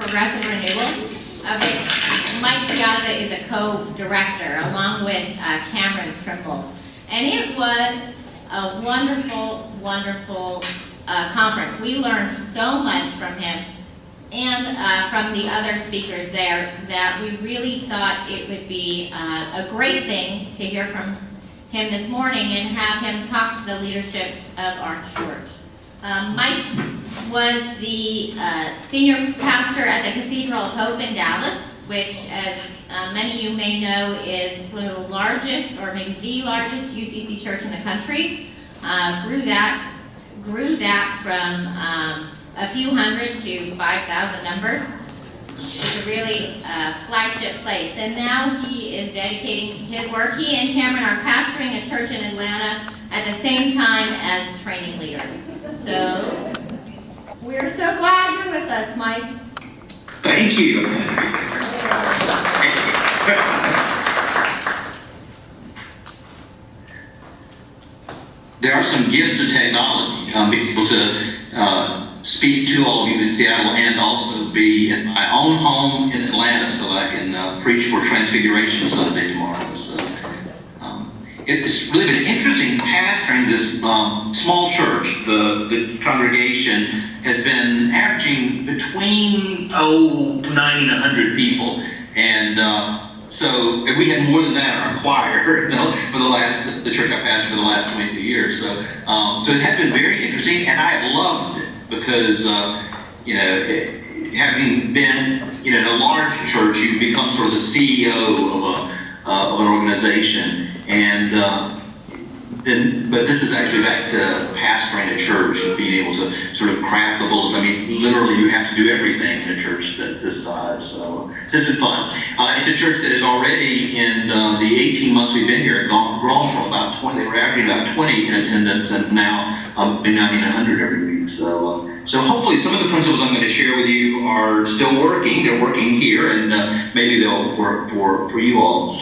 Progressive Renewal, of which Mike Piazza is a co-director, along with Cameron Trimble. And it was a wonderful, wonderful conference. We learned so much from him and from the other speakers there that we really thought it would be a great thing to hear from him this morning and have him talk to the leadership of our church. Mike was the senior pastor at the Cathedral of Hope in Dallas, which, as many of you may know, is one of the largest, or maybe the largest, UCC church in the country. Grew that from a few hundred to 5,000 members. It's a really flagship place. And now he is dedicating his work. He and Cameron are pastoring a church in Atlanta at the same time as training leaders. So we're so glad you're with us, Mike. Thank you. There are some gifts to technology. Being able to speak to all of you in Seattle and also be in my own home in Atlanta so I can preach for Transfiguration Sunday tomorrow. So it's really been interesting pastoring this small church. The congregation has been averaging between 90 and 100 people, and so we had more than that in our choir for the church I pastored for the last 22 years. So it has been very interesting, and I have loved it because having been in a large church, you become sort of the CEO of an organization, and but this is actually back to pastoring a church and being able to sort of craft the bullet. I mean, literally, you have to do everything in a church this size. So it's been fun. It's a church that is already, in the 18 months we've been here, grown from about 20. They were averaging about 20 in attendance, and now between 90 and 100 every week. So hopefully, some of the principles I'm going to share with you are still working. They're working here, and maybe they'll work for you all.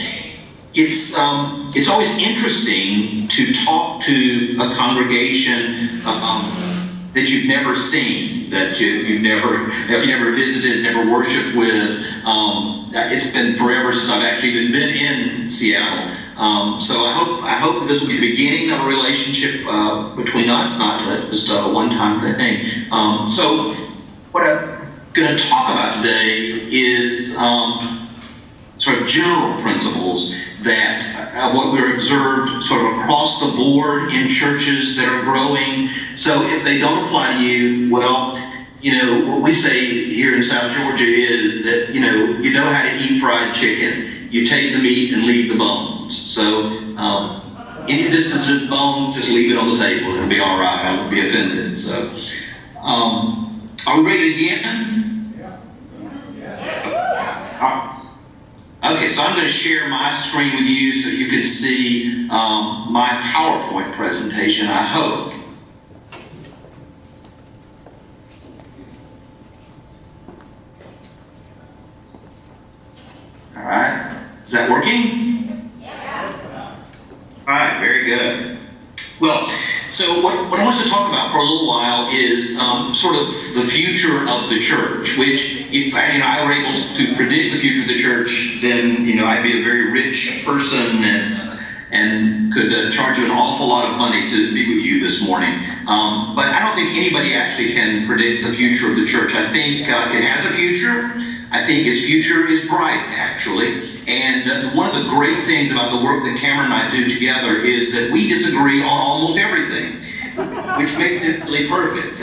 It's always interesting to talk to a congregation that you've never seen, that you've never visited, never worshipped with. It's been forever since I've actually even been in Seattle. So I hope that this will be the beginning of a relationship between us, not just a one-time thing. So what I'm going to talk about today is sort of general principles that what we're observed sort of across the board in churches that are growing. So if they don't apply to you, well, what we say here in South Georgia is that, you know how to eat fried chicken. You take the meat and leave the bones. So any of this is just bones, just leave it on the table. It'll be all right. I won't be offended. So are we ready to begin? Yes. All right. Okay, so I'm going to share my screen with you so you can see my PowerPoint presentation, I hope. All right. Is that working? Yeah. All right, very good. Well, so what I want to talk about for a little while is sort of the future of the church, which if I were able to predict the future of the church, then I'd be a very rich person and could charge you an awful lot of money to be with you this morning. But I don't think anybody actually can predict the future of the church. I think it has a future. I think its future is bright, actually. And one of the great things about the work that Cameron and I do together is that we disagree on almost everything, which makes it really perfect.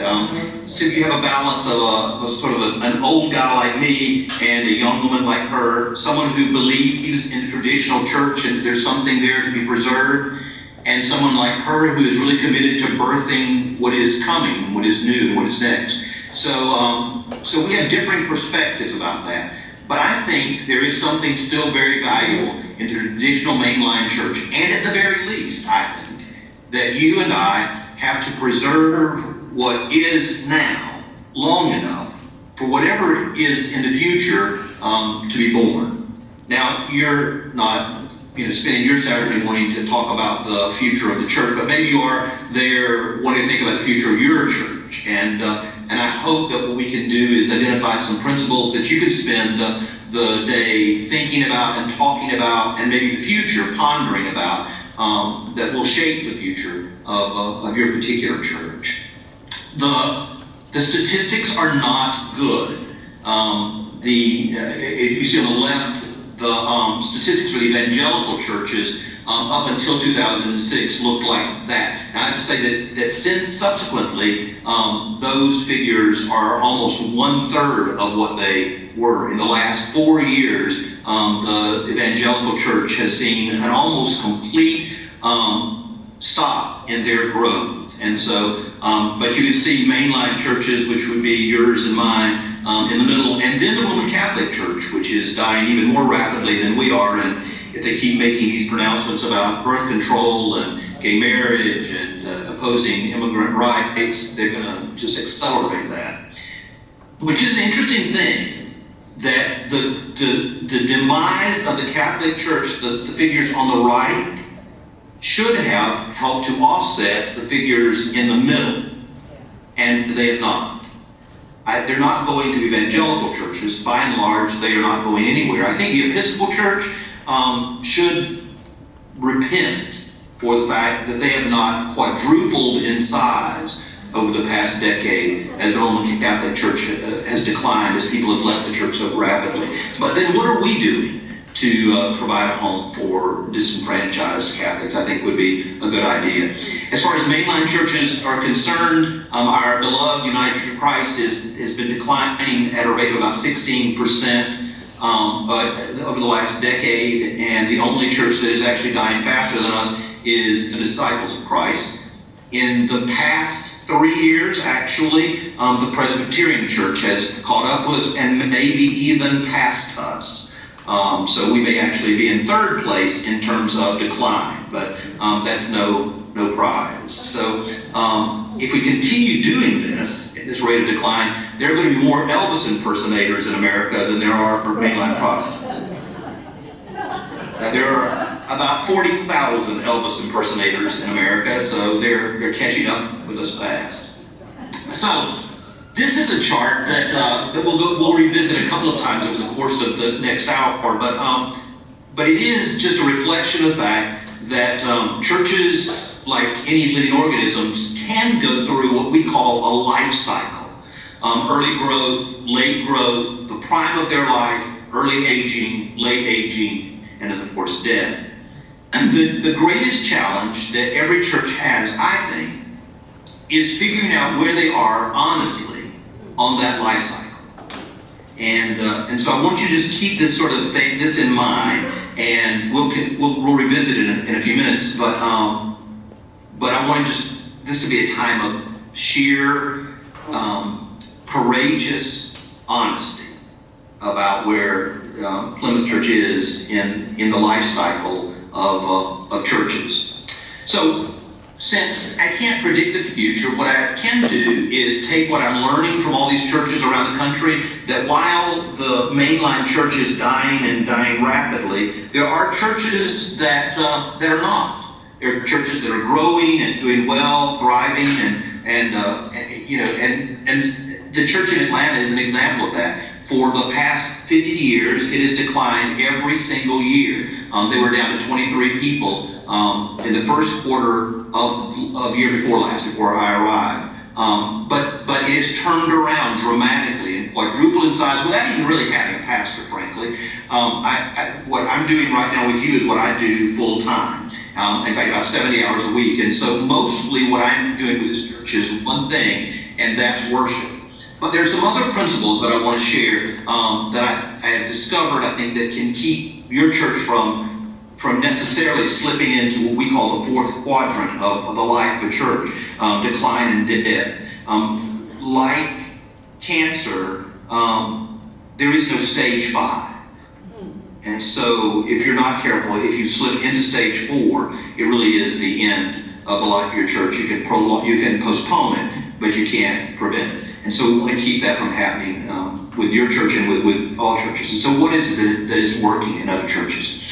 So you have a balance of an old guy like me and a young woman like her, someone who believes in the traditional church and there's something there to be preserved, and someone like her who is really committed to birthing what is coming, what is new, what is next. So we have differing perspectives about that. But I think there is something still very valuable in the traditional mainline church. And at the very least, I think, that you and I have to preserve what is now long enough for whatever is in the future to be born. Now, you're not spending your Saturday morning to talk about the future of the church, but maybe you are there wanting to think about the future of your church. church. And I hope that what we can do is identify some principles that you can spend the day thinking about and talking about, and maybe the future pondering about, that will shape the future of your particular church. The statistics are not good. If you see on the left, the statistics for the evangelical churches up until 2006 looked like that. Now I have to say that since subsequently, those figures are almost 1/3 of what they were. In the last 4 years, the evangelical church has seen an almost complete stop in their growth. And so, but you can see mainline churches, which would be yours and mine, in the middle, and then the Roman Catholic Church, which is dying even more rapidly than we are. And if they keep making these pronouncements about birth control and gay marriage and opposing immigrant rights, they're going to just accelerate that. Which is an interesting thing, that the demise of the Catholic Church, the figures on the right, should have helped to offset the figures in the middle, and they have not. They're not going to evangelical churches. By and large, they are not going anywhere. I think the Episcopal Church should repent for the fact that they have not quadrupled in size over the past decade as the Roman Catholic Church has declined, as people have left the church so rapidly. But then what are we doing to provide a home for disenfranchised Catholics? I think would be a good idea. As far as mainline churches are concerned, our beloved United Church of Christ has been declining at a rate of about 16% over the last decade, and the only church that is actually dying faster than us is the Disciples of Christ. In the past 3 years, actually, the Presbyterian Church has caught up with us and maybe even passed us. So we may actually be in third place in terms of decline, but that's no prize. So if we continue doing this at this rate of decline, there are going to be more Elvis impersonators in America than there are for mainline Protestants. There are about 40,000 Elvis impersonators in America, so they're catching up with us fast. So this is a chart that we'll revisit a couple of times over the course of the next hour, but it is just a reflection of the fact that churches, like any living organisms, can go through what we call a life cycle. Early growth, late growth, the prime of their life, early aging, late aging, and then of course death. And the greatest challenge that every church has, I think, is figuring out where they are honestly on that life cycle. And so I want you to just keep this sort of thing, this in mind, and we'll revisit it in a few minutes. But I want just this to be a time of sheer, courageous honesty about where Plymouth Church is in the life cycle of churches. So, since I can't predict the future, what I can do is take what I'm learning from all these churches around the country, that while the mainline church is dying and dying rapidly, there are churches that are not. There are churches that are growing and doing well, thriving, and the church in Atlanta is an example of that. For the past 50 years, it has declined every single year. They were down to 23 people in the first quarter of year before last, before I arrived. But it has turned around dramatically and quadrupled in size without even really having a pastor, frankly. What I'm doing right now with you is what I do full time. In fact, about 70 hours a week. And so mostly what I'm doing with this church is one thing, and that's worship. But there's some other principles that I want to share that I have discovered, I think, that can keep your church from necessarily slipping into what we call the fourth quadrant of the life of a church, decline and death. Like cancer, there is no stage 5. And so if you're not careful, if you slip into stage 4, it really is the end of the life of your church. You can postpone it, but you can't prevent it. And so we want to keep that from happening with your church and with all churches. And so what is it that is working in other churches?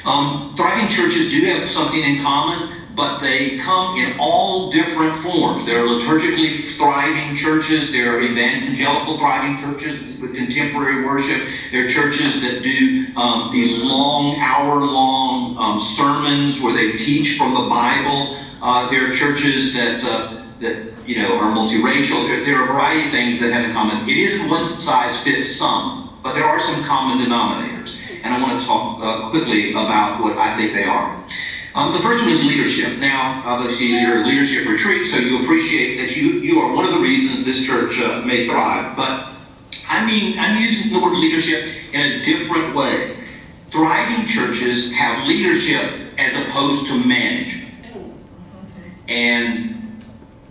Thriving churches do have something in common. but they come in all different forms. There are liturgically thriving churches. There are evangelical thriving churches with contemporary worship. There are churches that do these long, hour-long sermons where they teach from the Bible. There are churches that are multiracial. There are a variety of things that have in common. It isn't one size fits some, but there are some common denominators. And I want to talk quickly about what I think they are. The first one is leadership. Now, obviously, you're a leadership retreat, so you appreciate that you are one of the reasons this church may thrive. But I'm using the word leadership in a different way. Thriving churches have leadership as opposed to management. And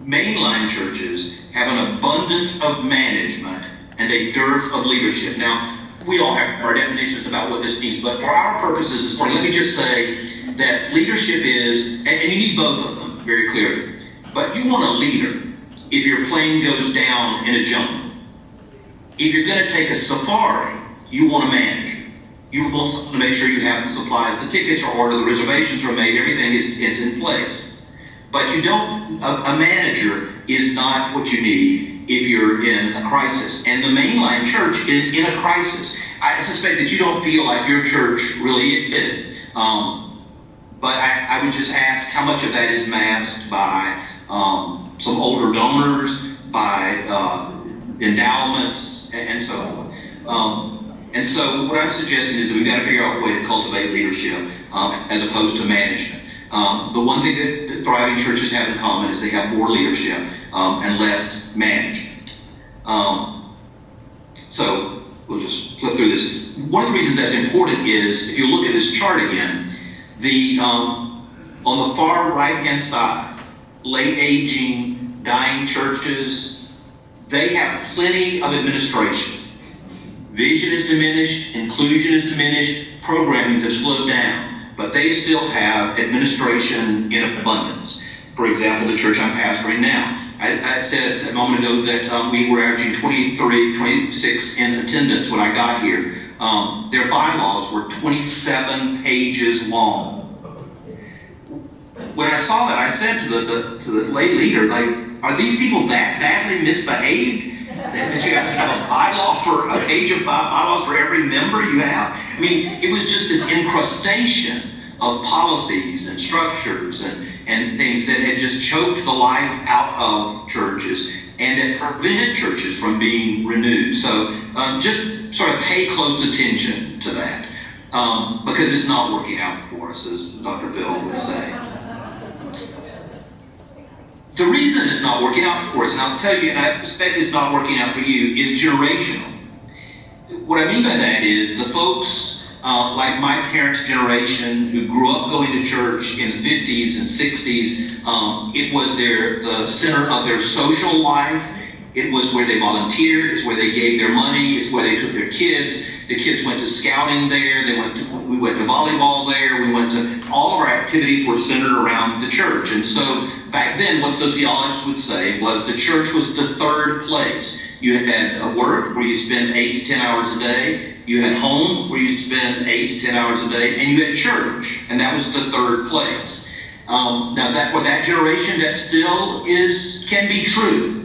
mainline churches have an abundance of management and a dearth of leadership. Now, we all have our definitions about what this means, but for our purposes this morning, let me just say that leadership is, and you need both of them very clearly, but you want a leader if your plane goes down in a jungle. If you're going to take a safari, you want a manager. You want someone to make sure you have the supplies, the tickets are ordered, the reservations are made, everything is in place. But you don't, a manager is not what you need if you're in a crisis. And the mainline church is in a crisis. I suspect that you don't feel like your church really is. But I would just ask how much of that is masked by some older donors, by endowments, and so on. And so what I'm suggesting is that we've got to figure out a way to cultivate leadership as opposed to management. The one thing that thriving churches have in common is they have more leadership and less management. So we'll just flip through this. One of the reasons that's important is, if you look at this chart again, on the far right-hand side, late aging, dying churches, they have plenty of administration. Vision is diminished, inclusion is diminished, programming has slowed down, but they still have administration in abundance. For example, the church I'm pastoring now. I said a moment ago that we were averaging 23, 26 in attendance when I got here. Their bylaws were 27 pages long. When I saw that, I said to the lay leader, like, are these people that badly misbehaved that you have to have a bylaw for a page of bylaws for every member you have? I mean, it was just this incrustation of policies and structures and things that had just choked the life out of churches and that prevented churches from being renewed. So just sort of pay close attention to that because it's not working out for us, as Dr. Phil would say. The reason it's not working out for us, and I'll tell you, and I suspect it's not working out for you, is generational. What I mean by that is the folks like my parents' generation who grew up going to church in the 50s and 60s, it was the center of their social life. It was where they volunteered. It's where they gave their money. It's where they took their kids. The kids went to scouting there. We went to volleyball there. We went to all of our activities were centered around the church. And so back then, what sociologists would say was the church was the third place. You had work where you spend 8 to 10 hours a day. You had home where you spend 8 to 10 hours a day, and you had church, and that was the third place. Now, that for that generation, that still can be true.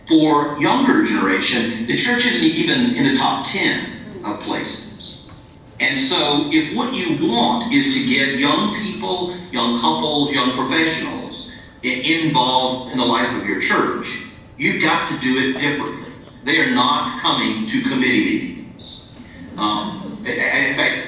For younger generation, the church isn't even in the top 10 of places. And so if what you want is to get young people, young couples, young professionals involved in the life of your church, you've got to do it differently. They are not coming to committee meetings. In fact,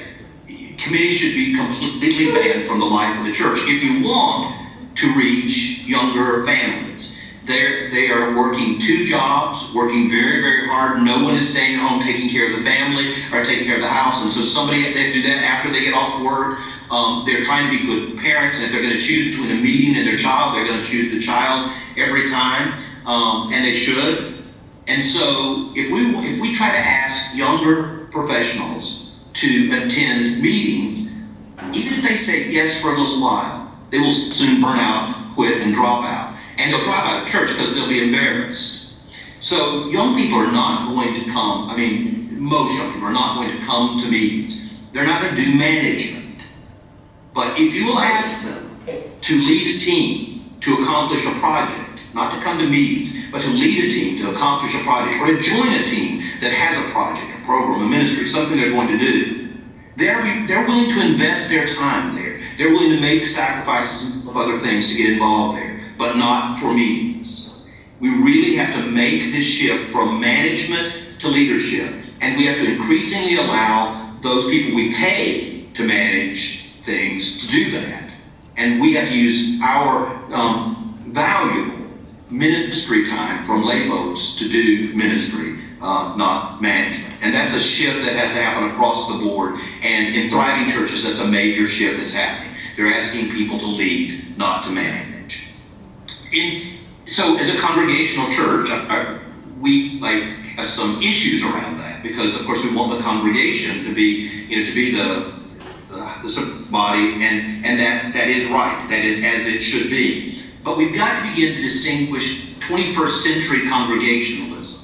committees should be completely banned from the life of the church. If you want to reach younger families, they are working 2 jobs, working very, very hard. No one is staying home taking care of the family or taking care of the house. And so they do that after they get off work. They're trying to be good parents. And if they're going to choose between a meeting and their child, they're going to choose the child every time. And they should. And so if we try to ask younger professionals to attend meetings, even if they say yes for a little while, they will soon burn out, quit, and drop out. And they'll drop out of church because they'll be embarrassed. So young people are not going to come, most young people are not going to come to meetings. They're not going to do management. But if you will ask them to lead a team to accomplish a project, not to come to meetings, but to lead a team to accomplish a project, or to join a team that has a project, a program, a ministry, something they're going to do. They're willing to invest their time there. They're willing to make sacrifices of other things to get involved there, but not for meetings. We really have to make this shift from management to leadership, and we have to increasingly allow those people we pay to manage things to do that. And we have to use our valuable ministry time from lay folks to do ministry, not management. And that's a shift that has to happen across the board. And in thriving churches, that's a major shift that's happening. They're asking people to lead, not to manage. So as a congregational church, we have some issues around that, because of course we want the congregation to be the body, and that is right. That is as it should be. But we've got to begin to distinguish 21st century congregationalism.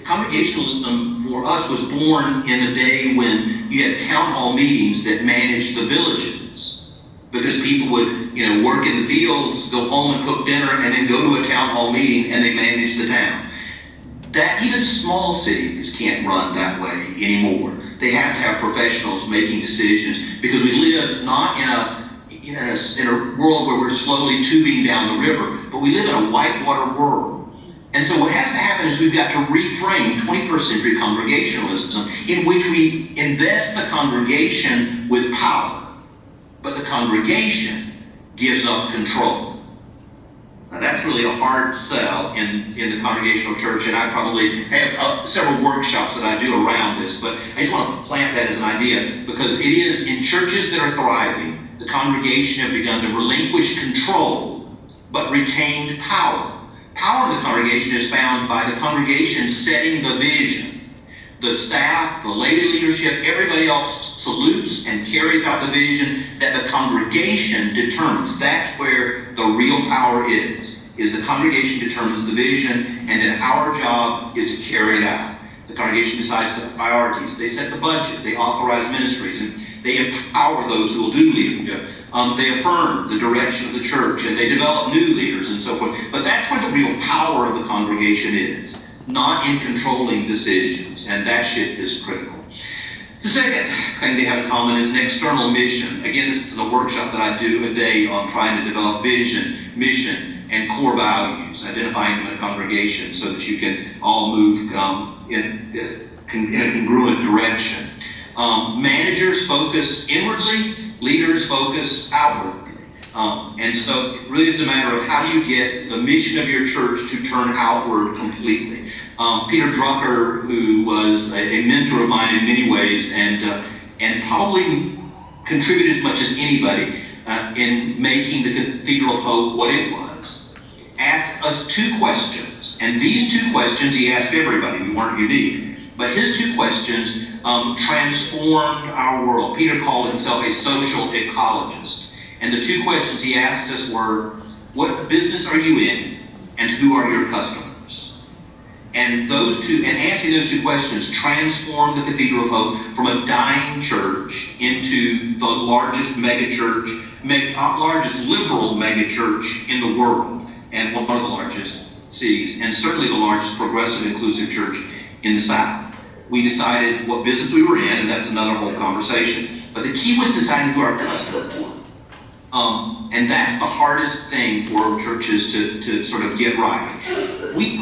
Congregationalism for us was born in the day when you had town hall meetings that managed the villages, because people would work in the fields, go home and cook dinner, and then go to a town hall meeting, and they managed the town. That even small cities can't run that way anymore. They have to have professionals making decisions, because we live not in a world where we're slowly tubing down the river, but we live in a whitewater world. And so what has to happen is we've got to reframe 21st century congregationalism, in which we invest the congregation with power, but the congregation gives up control. Now that's really a hard sell in the congregational church, and I probably have several workshops that I do around this, but I just want to plant that as an idea, because it is in churches that are thriving, the congregation have begun to relinquish control, but retained power. Power of the congregation is found by the congregation setting the vision. The staff, the lay leadership, everybody else salutes and carries out the vision that the congregation determines. That's where the real power is the congregation determines the vision, and then our job is to carry it out. The congregation decides the priorities. They set the budget. They authorize ministries, and they empower those who will do leadership. They affirm the direction of the church, and they develop new leaders and so forth. But that's where the real power of the congregation is, not in controlling decisions, and that shift is critical. The second thing they have in common is an external mission. Again, this is a workshop that I do a day on trying to develop vision, mission, and core values, identifying them in a congregation so that you can all move in a congruent direction. Managers focus inwardly, leaders focus outwardly. And so it really is a matter of how do you get the mission of your church to turn outward completely. Peter Drucker, who was a mentor of mine in many ways, and probably contributed as much as anybody in making the Cathedral of Hope what it was, asked us two questions. And these two questions he asked everybody. We weren't unique. But his two questions transformed our world. Peter called himself a social ecologist. And the two questions he asked us were, what business are you in, and who are your customers? And answering those two questions transformed the Cathedral of Hope from a dying church into the largest megachurch, largest liberal megachurch in the world, and one of the largest cities, and certainly the largest progressive inclusive church in the South. We decided what business we were in, and that's another whole conversation. But the key was deciding who our customers were. And that's the hardest thing for churches to sort of get right. We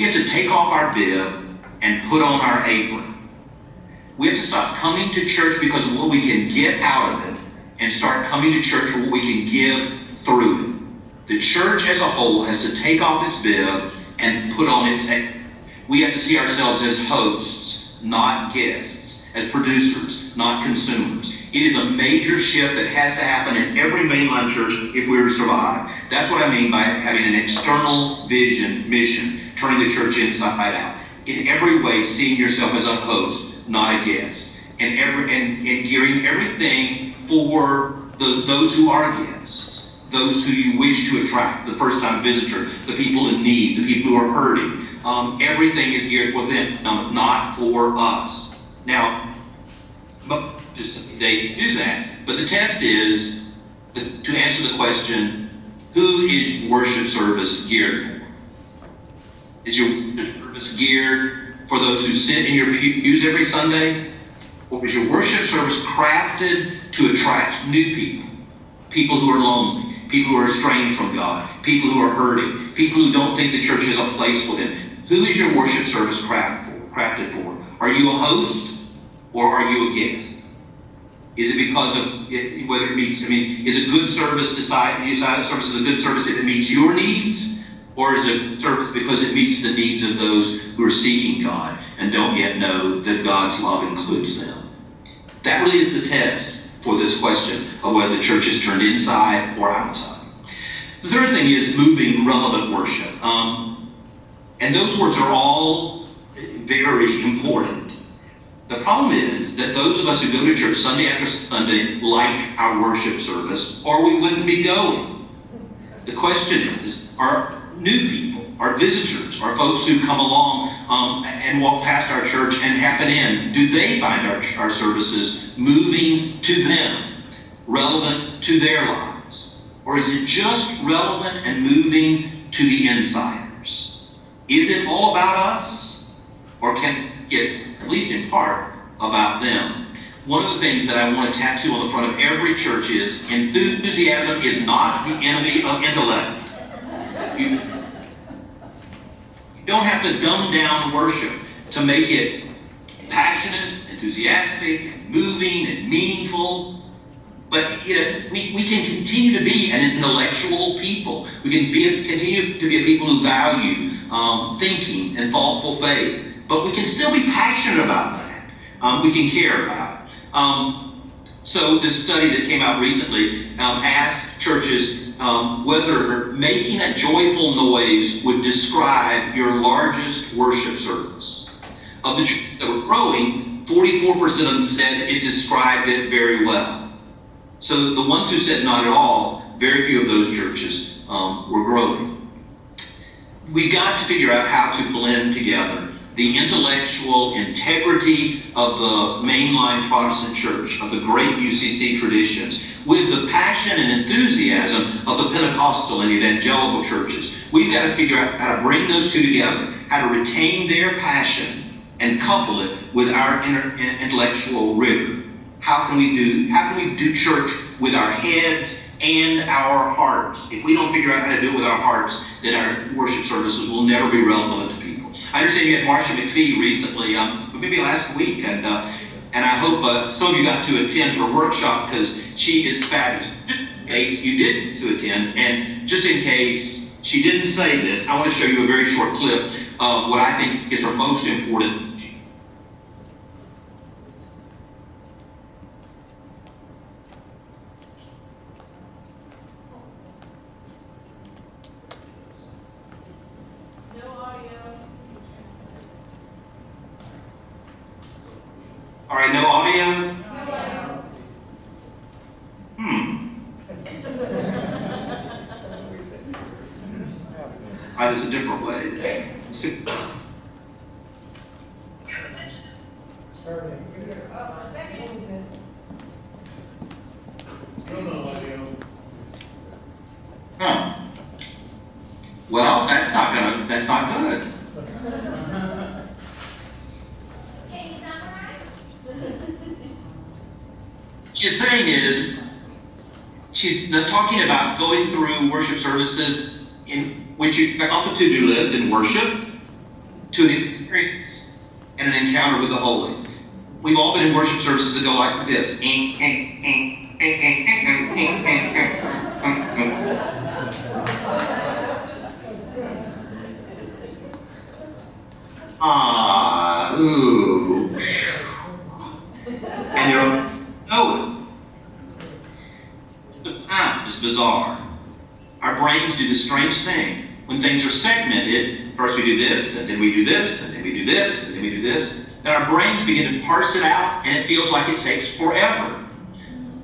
have to take off our bib and put on our apron. We have to stop coming to church because of what we can get out of it, and start coming to church for what we can give through it. The church as a whole has to take off its bib and put on its apron. We have to see ourselves as hosts, not guests, as producers, not consumers. It is a major shift that has to happen in every mainline church if we are to survive. That's what I mean by having an external vision, mission, turning the church inside out. In every way, seeing yourself as a host, not a guest. And gearing everything for those who are guests, those who you wish to attract, the first-time visitor, the people in need, the people who are hurting. Everything is geared for them, not for us. Now, but they do that. But the test is to answer the question, who is worship service geared for? Is your worship service geared for those who sit in your pews every Sunday? Or is your worship service crafted to attract new people? People who are lonely, people who are estranged from God, people who are hurting, people who don't think the church has a place for them. Who is your worship service crafted for? Are you a host or are you a guest? Is it because of whether it meets, is a good service service is a good service if it meets your needs? Or is it service because it meets the needs of those who are seeking God and don't yet know that God's love includes them? That really is the test for this question of whether the church is turned inside or outside. The third thing is moving relevant worship. And those words are all very important. The problem is that those of us who go to church Sunday after Sunday like our worship service, or we wouldn't be going. The question is, are new people, are visitors, are folks who come along and walk past our church and happen in, do they find our services moving to them, relevant to their lives? Or is it just relevant and moving to the insiders? Is it all about us? Or can it get, at least in part, about them? One of the things that I want to tattoo on the front of every church is, enthusiasm is not the enemy of intellect. You don't have to dumb down worship to make it passionate, enthusiastic, and moving, and meaningful. But we can continue to be an intellectual people. We can continue to be a people who value thinking and thoughtful faith. But we can still be passionate about that. We can care about it. So this study that came out recently asked churches whether making a joyful noise would describe your largest worship service. Of the churches that were growing, 44% of them said it described it very well. So the ones who said not at all, very few of those churches were growing. We've got to figure out how to blend together the intellectual integrity of the mainline Protestant church, of the great UCC traditions, with the passion and enthusiasm of the Pentecostal and evangelical churches. We've got to figure out how to bring those two together, how to retain their passion and couple it with our intellectual rigor. How can we do church with our heads and our hearts? If we don't figure out how to do it with our hearts, then our worship services will never be relevant to people. I understand you had Marcia McPhee recently, maybe last week, and I hope some of you got to attend her workshop because she is fabulous. In case you didn't to attend, and just in case she didn't say this, I want to show you a very short clip of what I think is her most important. All right, no audio? No. There's a different way. Well, that's not good. Can you summarize? She's saying is, she's talking about going through worship services in which you check off the to-do list in worship to an experience and an encounter with the Holy. We've all been in worship services that go like this. Ooh. And they're know it. It's bizarre. Our brains do this strange thing. When things are segmented, first we do this, and then we do this, and then we do this, and then we do this. Then our brains begin to parse it out, and it feels like it takes forever.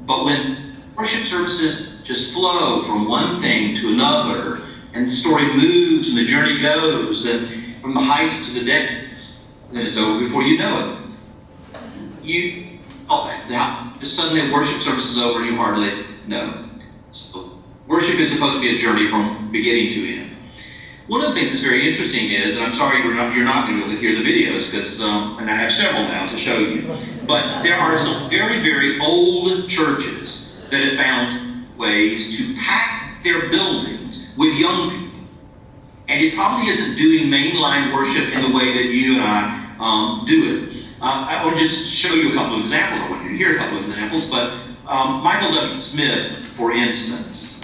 But when worship services just flow from one thing to another, and the story moves, and the journey goes, and from the heights to the depths, and then it's over before you know it. Suddenly worship service is over and you hardly know. So worship is supposed to be a journey from beginning to end. One of the things that's very interesting is, and I'm sorry you're not going to be able to hear the videos because, and I have several now to show you, but there are some very, very old churches that have found ways to pack their buildings with young people. And it probably isn't doing mainline worship in the way that you and I do it. I want to just show you a couple of examples. I want you to hear a couple of examples, but Michael W. Smith, for instance,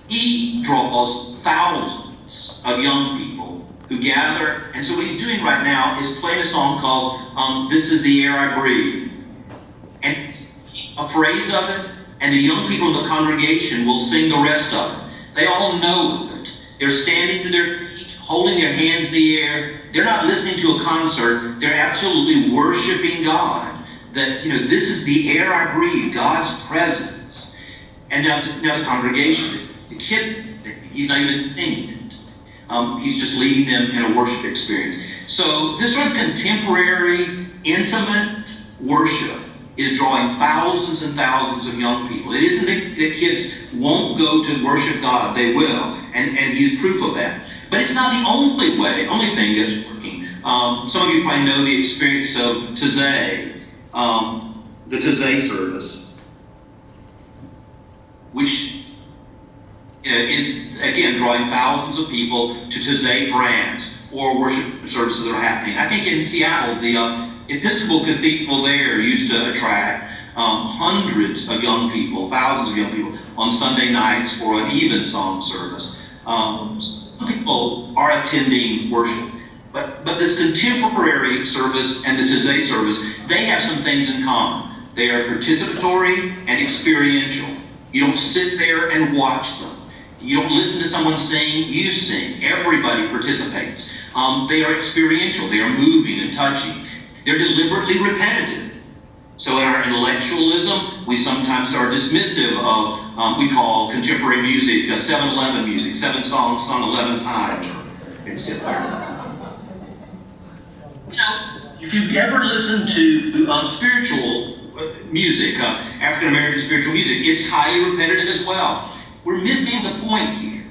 he draws thousands of young people who gather, and so what he's doing right now is playing a song called This Is the Air I Breathe. And a phrase of it, and the young people in the congregation will sing the rest of it. They all know it. They're standing to their feet, holding their hands in the air. They're not listening to a concert. They're absolutely worshiping God. That, this is the air I breathe, God's presence. And now the congregation, the kid, he's not even singing it. He's just leading them in a worship experience. So this sort of contemporary, intimate worship is drawing thousands and thousands of young people. It isn't that kids won't go to worship God. They will. And he's proof of that. But it's not the only thing that's working. Some of you probably know the experience of Piazza, the Piazza service, which is, again, drawing thousands of people to Piazza brands or worship services that are happening. I think in Seattle, the Episcopal Cathedral there used to attract hundreds of young people, thousands of young people on Sunday nights for an evensong service. Some people are attending worship. But this contemporary service and the Piazza service, they have some things in common. They are participatory and experiential. You don't sit there and watch them. You don't listen to someone sing, you sing. Everybody participates. They are experiential. They are moving and touching. They're deliberately repetitive. So in our intellectualism, we sometimes are dismissive of, we call contemporary music 7-11 music, 7 songs sung 11 times. If you've ever listened to spiritual music, African American spiritual music, it's highly repetitive as well. We're missing the point here.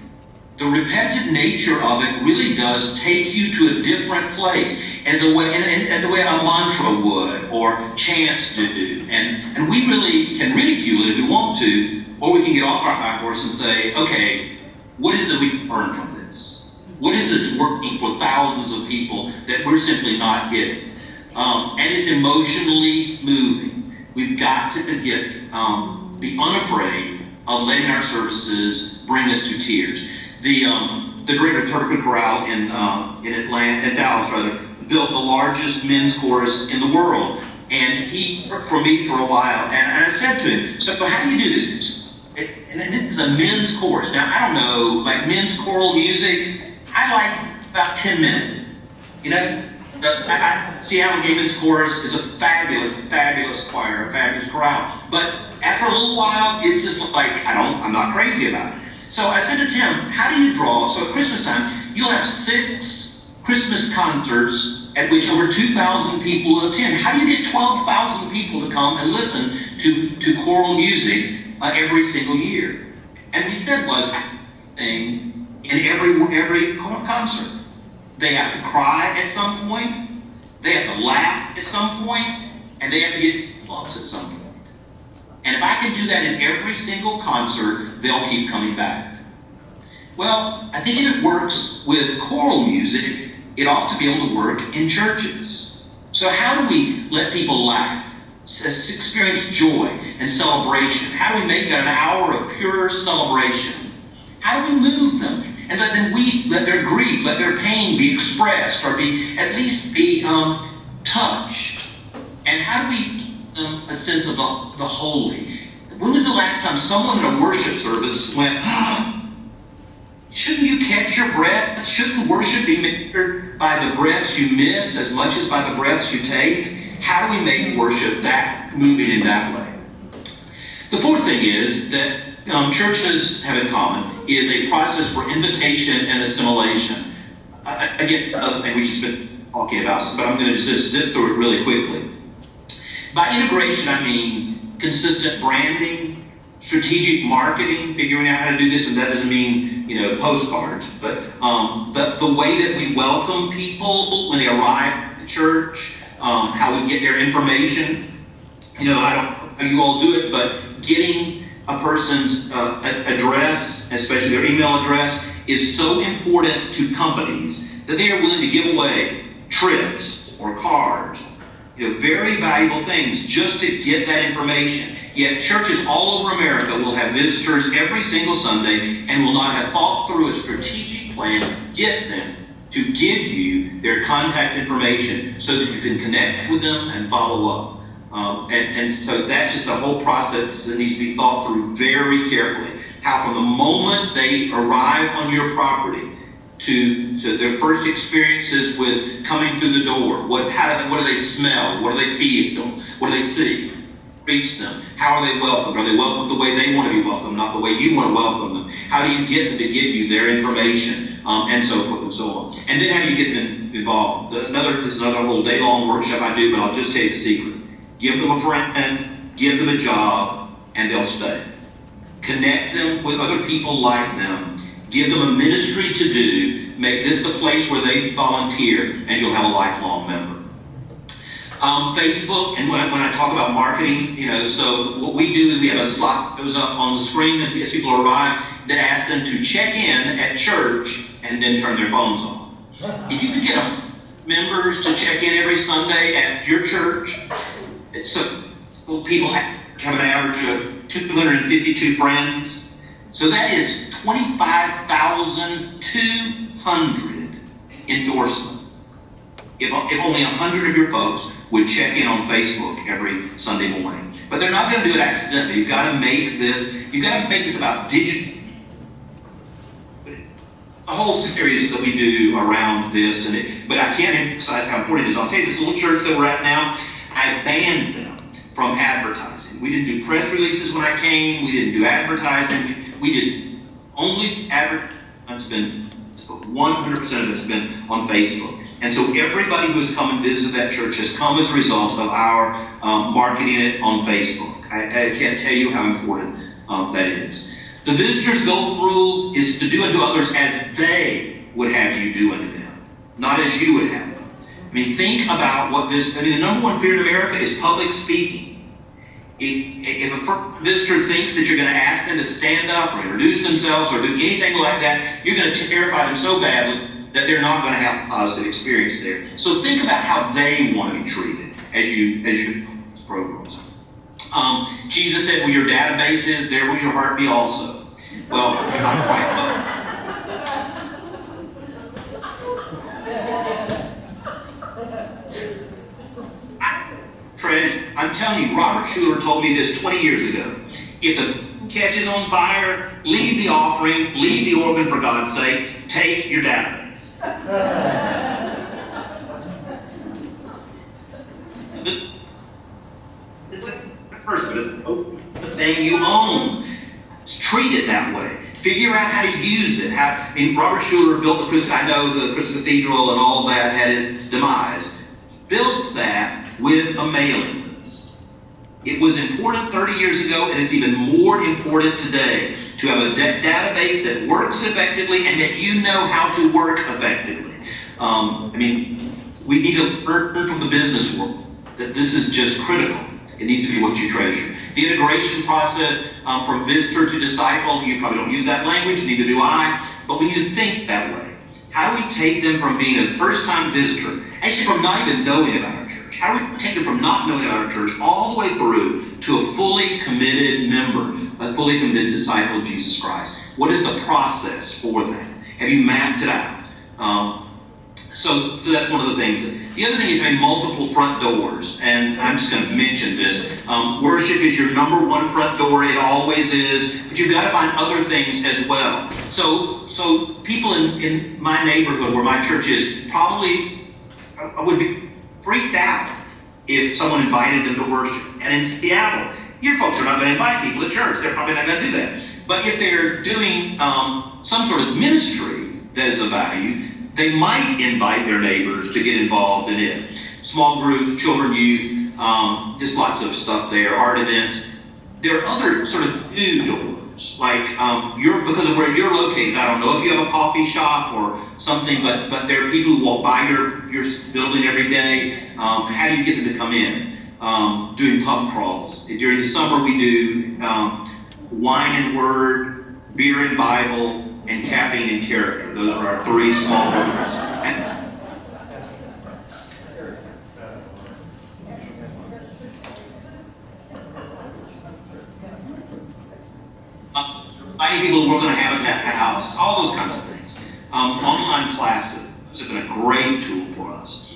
The repetitive nature of it really does take you to a different place, as a way, and the way a mantra would, or chants do. And we really can ridicule it if we want to, or we can get off our high horse and say, okay, what is it we can learn from this? What is it that's working for thousands of people that we're simply not getting? And it's emotionally moving. We've got to be unafraid of letting our services bring us to tears. The Greater Turkey Chorale in Dallas, built the largest men's chorus in the world. And he worked for me for a while. And I said to him, so how do you do this? And this is a men's chorus. Now, I don't know, like men's choral music, I like about 10 minutes. Seattle Gay Men's Chorus is a fabulous, fabulous choir, a fabulous chorale. But after a little while, it's just like, I'm not crazy about it. So I said to Tim, how do you draw? So at Christmas time, you'll have 6 Christmas concerts at which over 2,000 people will attend. How do you get 12,000 people to come and listen to choral music every single year? And he said things in every concert. They have to cry at some point, they have to laugh at some point, and they have to get bumps at some point. And if I can do that in every single concert, they'll keep coming back. Well, I think if it works with choral music, it ought to be able to work in churches. So how do we let people laugh, experience joy and celebration? How do we make that an hour of pure celebration? How do we move them and let them weep, let their grief, let their pain be expressed, or at least be touched? And how do we give them a sense of the holy? When was the last time someone in a worship service went, shouldn't you catch your breath? Shouldn't worship be measured by the breaths you miss as much as by the breaths you take? How do we make worship that moving in that way? The fourth thing is that churches have in common is a process for invitation and assimilation. Again, another thing we've just been talking about, but I'm going to just zip through it really quickly. By integration, I mean consistent branding, strategic marketing, figuring out how to do this, and that doesn't mean, postcards, but the way that we welcome people when they arrive at church, how we get their information. I don't know how you all do it, but getting a person's address, especially their email address, is so important to companies that they are willing to give away trips or cards, very valuable things just to get that information. Yet churches all over America will have visitors every single Sunday and will not have thought through a strategic plan to get them to give you their contact information so that you can connect with them and follow up. And so that's just a whole process that needs to be thought through very carefully. How from the moment they arrive on your property to their first experiences with coming through the door, what do they smell? What do they feel? What do they see? Reach them. How are they welcomed? Are they welcomed the way they want to be welcomed, not the way you want to welcome them? How do you get them to give you their information, and so forth and so on? And then how do you get them involved? This is another whole day-long workshop I do, but I'll just tell you the secret. Give them a friend, give them a job, and they'll stay. Connect them with other people like them. Give them a ministry to do. Make this the place where they volunteer, and you'll have a lifelong member. Facebook, and when I talk about marketing, so what we do is we have a slot that goes up on the screen as people arrive that asks them to check in at church and then turn their phones off. If you could get members to check in every Sunday at your church, so people have an average of 252 friends, so that is 25,200 endorsements. If only 100 of your folks would check in on Facebook every Sunday morning. But they're not going to do it accidentally. You've got to make this about digital. A whole series that we do around this, but I can't emphasize how important it is. I'll tell you, this little church that we're at now, I banned them from advertising. We didn't do press releases when I came. We didn't do advertising. We did only advertising. 100% of it's been on Facebook. And so everybody who has come and visited that church has come as a result of our marketing it on Facebook. I can't tell you how important that is. The visitor's golden rule is to do unto others as they would have you do unto them, not as you would have them. Think about the number one fear in America is public speaking. If a visitor thinks that you're going to ask them to stand up or introduce themselves or do anything like that, you're going to terrify them so badly that they're not going to have a positive experience there. So think about how they want to be treated as you programs. Jesus said, "Where your database is, there will your heart be also." Well, not quite, I'm telling you, Robert Schuller told me this 20 years ago. If the catches on fire, leave the offering, leave the organ for God's sake, take your database. It's a person, but it's the thing you own. Treat it that way. Figure out how to use it. Robert Schuller built the Crystal. I know the Crystal Cathedral and all that had its demise. Built that with a mailing list. It was important 30 years ago, and it's even more important today to have a database that works effectively and that you know how to work effectively. We need to learn from the business world that this is just critical. It needs to be what you treasure. The integration process from visitor to disciple, you probably don't use that language, neither do I, but we need to think that way. How do we take them from being a first-time visitor, actually from not even knowing about our church, how do we take them from not knowing about our church all the way through to a fully committed member, a fully committed disciple of Jesus Christ? What is the process for that? Have you mapped it out? So that's one of the things. The other thing is having multiple front doors, and I'm just going to mention this. Worship is your number one front door. It always is, but you've got to find other things as well. So people in my neighborhood where my church is probably would be freaked out if someone invited them to worship. And in Seattle, your folks are not going to invite people to church. They're probably not going to do that. But if they're doing some sort of ministry that is of value, they might invite their neighbors to get involved in it. Small groups, children, youth, just lots of stuff there, art events. there are other sort of new doors, like because of where you're located. I don't know if you have a coffee shop or something, but there are people who walk by your building every day. How do you get them to come in? Doing pub crawls. During the summer, we do wine and word, beer and Bible, and caffeine and character. Those are our three small doors. Finding people who work on a habitat house, all those kinds of things. Online classes have been a great tool for us.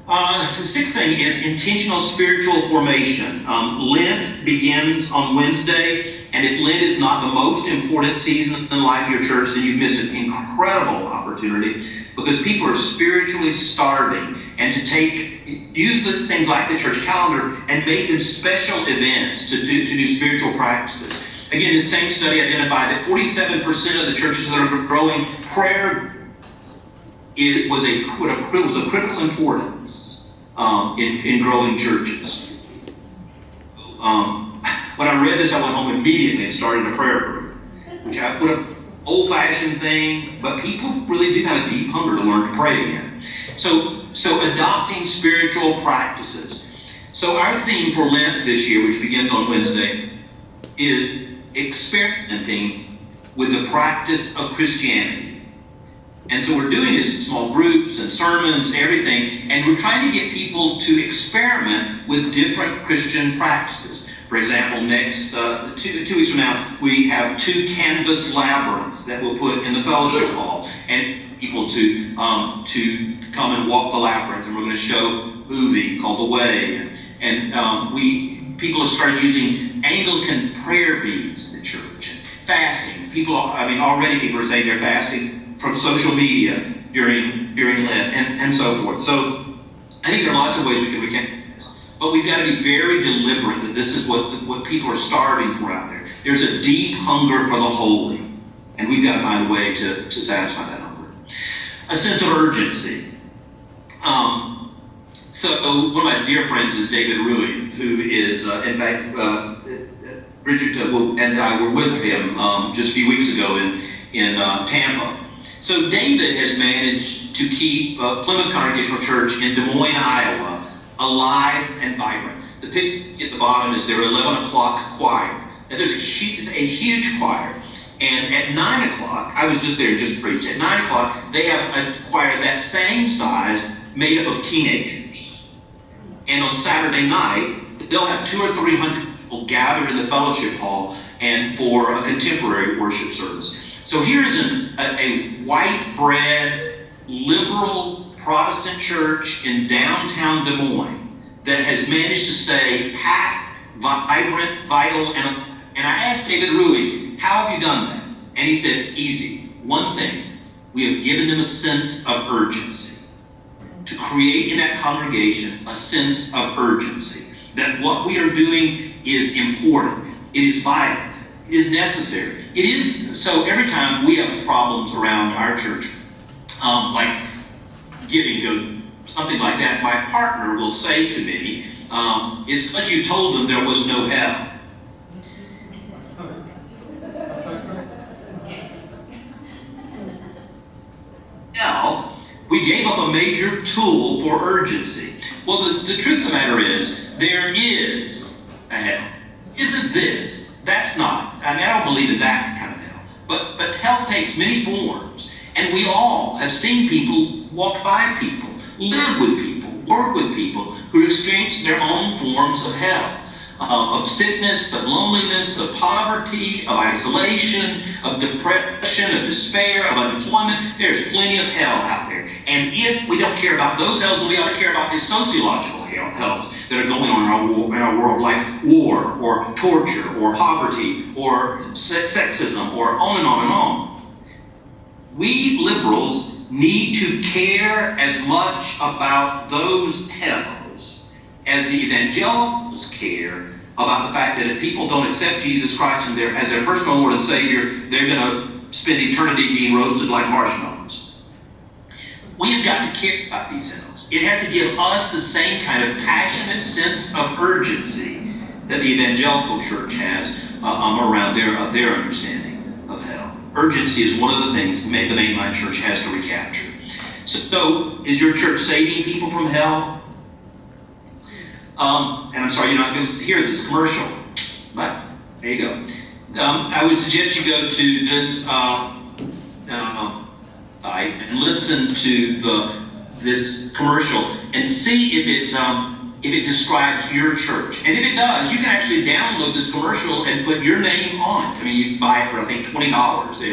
The sixth thing is intentional spiritual formation. Lent begins on Wednesday, and if Lent is not the most important season in the life of your church, then you've missed an incredible opportunity, because people are spiritually starving, and to use the things like the church calendar and make them special events to do spiritual practices. Again, this same study identified that 47% of the churches that are growing, prayer was of critical importance in growing churches. When I read this, I went home immediately and started a prayer group, which I put an old-fashioned thing, but people really do have a deep hunger to learn to pray again. So adopting spiritual practices. So our theme for Lent this year, which begins on Wednesday, is experimenting with the practice of Christianity. And so we're doing this in small groups and sermons and everything, and we're trying to get people to experiment with different Christian practices. For example, next 2 weeks from now, we have 2 canvas labyrinths that we'll put in the fellowship hall, and people to come and walk the labyrinth, and we're going to show a movie called The Way, and people have started using Anglican prayer beads in the church, and fasting. Already people are saying they're fasting from social media during Lent, and so forth. So I think there are lots of ways we can do this, but we've got to be very deliberate that this is what people are starving for out there. There's a deep hunger for the holy, and we've got to find a way to satisfy that hunger. A sense of urgency. So one of my dear friends is David Ruiz, who is, in fact, Bridget and I were with him just a few weeks ago in Tampa. So David has managed to keep Plymouth Congregational Church in Des Moines, Iowa, alive and vibrant. The picture at the bottom is their 11 o'clock choir. And there's a huge choir. And at 9 o'clock, I was just there just preached. At 9 o'clock, they have a choir that same size made up of teenagers. And on Saturday night, they'll have 200 or 300 people gathered in the fellowship hall and for a contemporary worship service. So here's a white bread, liberal Protestant church in downtown Des Moines that has managed to stay packed, vibrant, vital. And I asked David Ruiz, how have you done that? And he said, easy. One thing, we have given them a sense of urgency. To create in that congregation a sense of urgency. That what we are doing is important. It is vital. It is necessary. It is, so every time we have problems around our church, like giving, something like that, my partner will say to me, it's because you told them there was no hell. Now, we gave up a major tool for urgency. Well, the truth of the matter is, there is a hell. Isn't this? That's not. I don't believe in that kind of hell. But hell takes many forms. And we all have seen people walk by people, live with people, work with people who experience their own forms of hell. Of sickness, of loneliness, of poverty, of isolation, of depression, of despair, of unemployment. There's plenty of hell out there. And if we don't care about those hells, then we ought to care about the sociological hells that are going on in our world, like war, or torture, or poverty, or sexism, or on and on and on. We liberals need to care as much about those hells as the evangelicals care about the fact that if people don't accept Jesus Christ as their personal Lord and Savior, they're going to spend eternity being roasted like marshmallows. We've got to care about these hells. It has to give us the same kind of passionate sense of urgency that the evangelical church has around their understanding of hell. Urgency is one of the things the mainline church has to recapture. So, is your church saving people from hell? And I'm sorry you're not going to hear this commercial, but there you go. I would suggest you go to this site and listen to this commercial and see if it describes your church. And if it does, you can actually download this commercial and put your name on it. I mean, you can buy it for, I think, $20.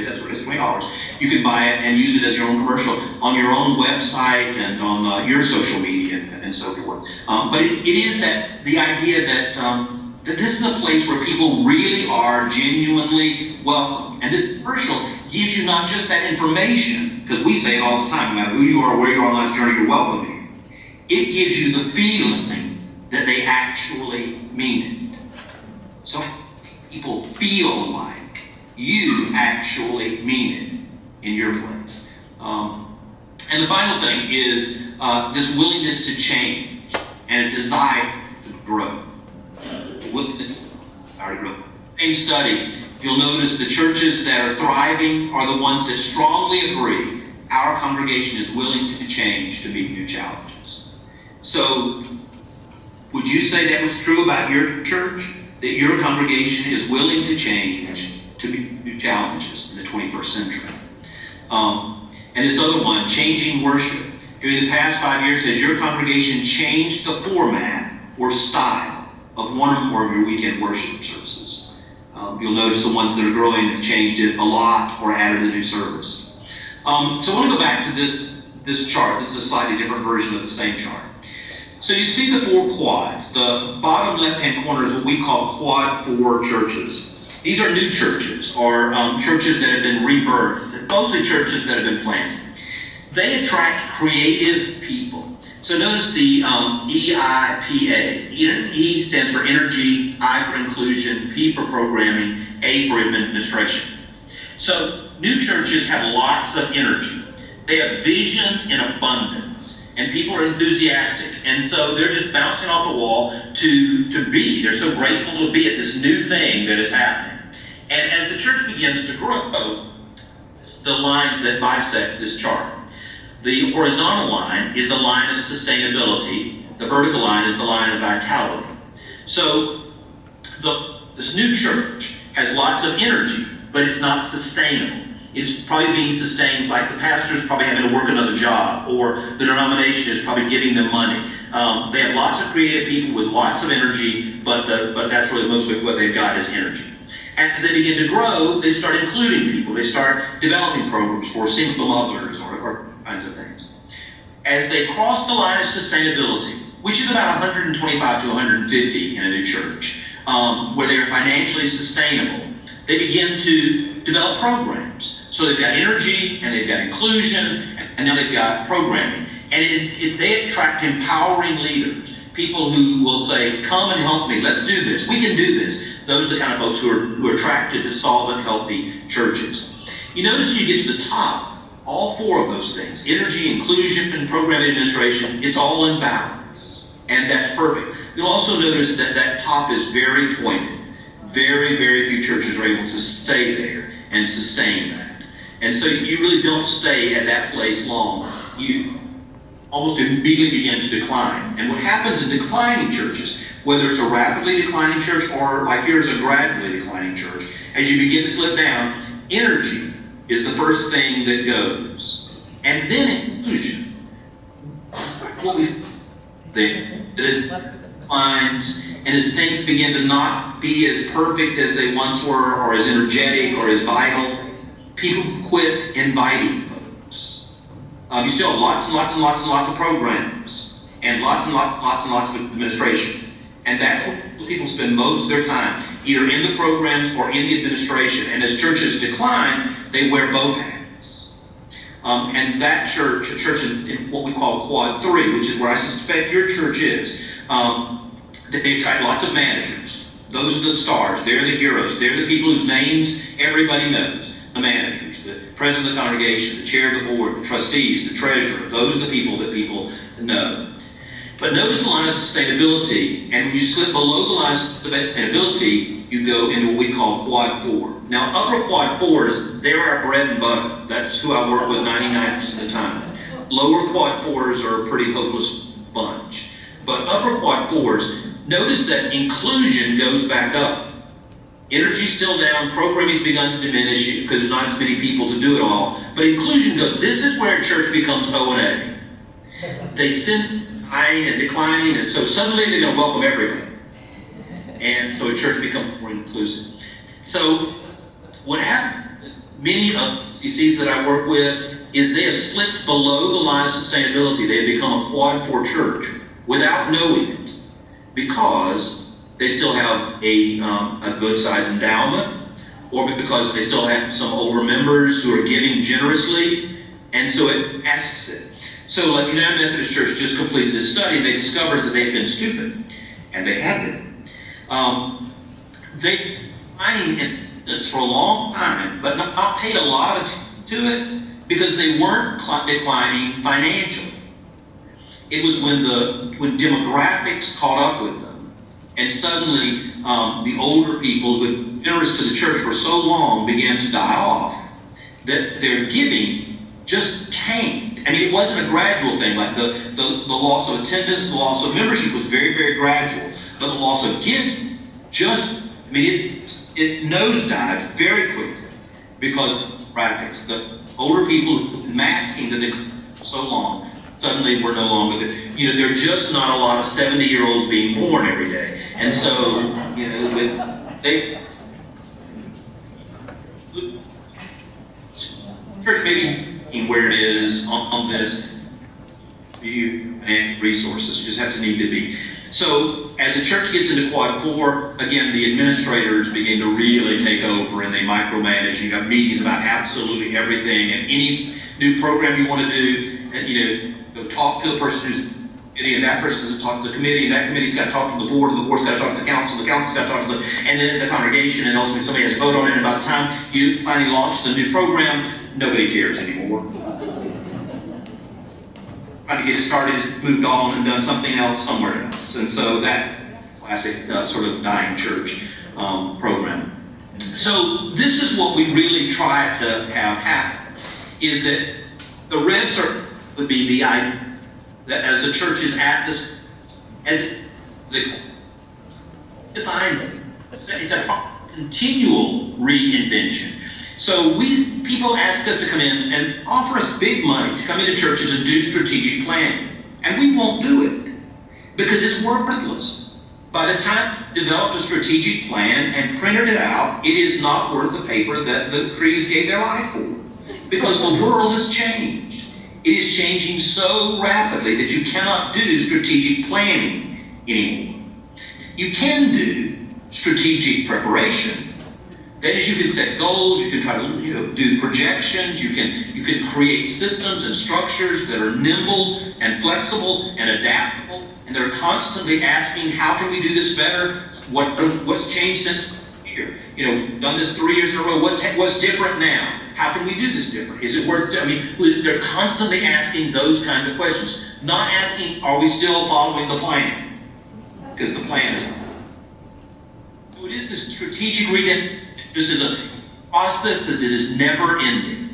That's what it is, $20. You can buy it and use it as your own commercial on your own website and on your social media and so forth. But it is that the idea that this is a place where people really are genuinely welcome. And this commercial gives you not just that information, because we say it all the time, no matter who you are, where you are on life's journey, you're welcome here. It gives you the feeling that they actually mean it. So people feel like you actually mean it in your place. And the final thing is this willingness to change and a desire to grow. Same study, you'll notice the churches that are thriving are the ones that strongly agree our congregation is willing to change to meet new challenges. So, would you say that was true about your church? That your congregation is willing to change to meet new challenges in the 21st century? And this other one, changing worship. During the past 5 years, has your congregation changed the format or style of one or more of your weekend worship services? You'll notice the ones that are growing have changed it a lot or added a new service. So I want to go back to this chart. This is a slightly different version of the same chart. So you see the 4 quads. The bottom left-hand corner is what we call quad 4 churches. These are new churches or churches that have been rebirthed, mostly churches that have been planted. They attract creative people. So notice the EIPA. E stands for energy, I for inclusion, P for programming, A for administration. So new churches have lots of energy. They have vision in abundance. And people are enthusiastic. And so they're just bouncing off the wall to be. They're so grateful to be at this new thing that is happening. And as the church begins to grow, the lines that bisect this chart. The horizontal line is the line of sustainability. The vertical line is the line of vitality. So this new church has lots of energy, but it's not sustainable. It's probably being sustained like the pastor's probably having to work another job, or the denomination is probably giving them money. They have lots of creative people with lots of energy, but that's really mostly what they've got is energy. As they begin to grow, they start including people. They start developing programs for single mothers or kinds of things. As they cross the line of sustainability, which is about 125 to 150 in a new church, where they are financially sustainable, they begin to develop programs. So they've got energy, and they've got inclusion, and now they've got programming. And they attract empowering leaders, people who will say, come and help me, let's do this, we can do this. Those are the kind of folks who are attracted to solvent, healthy churches. You notice when you get to the top, all 4 of those things, energy, inclusion, and program administration, it's all in balance. And that's perfect. You'll also notice that that top is very pointed. Very, very few churches are able to stay there and sustain that. And so you really don't stay at that place long. You almost immediately begin to decline. And what happens in declining churches, whether it's a rapidly declining church or like yours, a gradually declining church, as you begin to slip down, energy is the first thing that goes. And then inclusion. What we think that as declines and as things begin to not be as perfect as they once were, or as energetic or as vital, people quit inviting folks. You still have lots and lots and lots and lots of programs and lots and lots of administration. And that's what people spend most of their time, either in the programs or in the administration. And as churches decline, they wear both hats. And that church, a church in what we call Quad 3, which is where I suspect your church is, that they attract lots of managers. Those are the stars. They're the heroes. They're the people whose names everybody knows. The managers, the president of the congregation, the chair of the board, the trustees, the treasurer. Those are the people that people know. But notice the line of sustainability, and when you slip below the line of sustainability, you go into what we call quad 4. Now, upper quad 4s, they're our bread and butter. That's who I work with 99% of the time. Lower quad 4s are a pretty hopeless bunch. But upper quad 4s, notice that inclusion goes back up. Energy's still down, programming's begun to diminish because there's not as many people to do it all. But inclusion goes, this is where church becomes O&A. They sense dying and declining, and so suddenly they're going to welcome everybody. And so a church becomes more inclusive. So what happened, many of the CCs that I work with, is they have slipped below the line of sustainability. They have become a quad 4 church without knowing it, because they still have a good size endowment, or because they still have some older members who are giving generously, and so it asks it. So like United Methodist Church just completed this study, they discovered that they've been stupid, and they have been. They finding it for a long time, but not paid a lot of attention to it, because they weren't declining financially. It was when demographics caught up with them, and suddenly the older people who had been generous to the church for so long began to die off, that their giving just tanked. I mean, it wasn't a gradual thing, like the loss of attendance, the loss of membership was very, very gradual, but the loss of giving it nosedived very quickly, because of demographics. The older people who were masking the decline for so long, suddenly we're no longer there. There are just not a lot of 70-year-olds being born every day. And so, church maybe where it is on this view and resources. You just have to need to be. So as the church gets into quad 4, again, the administrators begin to really take over, and they micromanage. You have meetings about absolutely everything, and any new program you want to do, and go talk to the person who's committee, and that person has to talk to the committee, and that committee's got to talk to the board, and the board's got to talk to the council's got to talk to and then the congregation, and ultimately somebody has to vote on it, and by the time you finally launch the new program, nobody cares anymore. Trying to get it started, moved on, and done something else somewhere else. And so that classic sort of dying church program. So this is what we really try to have happen, is that the red circle would be the idea that as the church is at this, as the defined, it's a continual reinvention. So people ask us to come in and offer us big money to come into churches and do strategic planning. And we won't do it because it's worthless. By the time we developed a strategic plan and printed it out, it is not worth the paper that the trees gave their life for. Because the world has changed. It is changing so rapidly that you cannot do strategic planning anymore. You can do strategic preparation. That is, you can set goals, you can try to do projections, you can create systems and structures that are nimble and flexible and adaptable, and they're constantly asking, how can we do this better? What's changed since here? Done this 3 years in a row. What's different now? How can we do this different? Is it worth it? They're constantly asking those kinds of questions, not asking, are we still following the plan? Because the plan is. So it is this strategic redemption. This is a process that is never ending.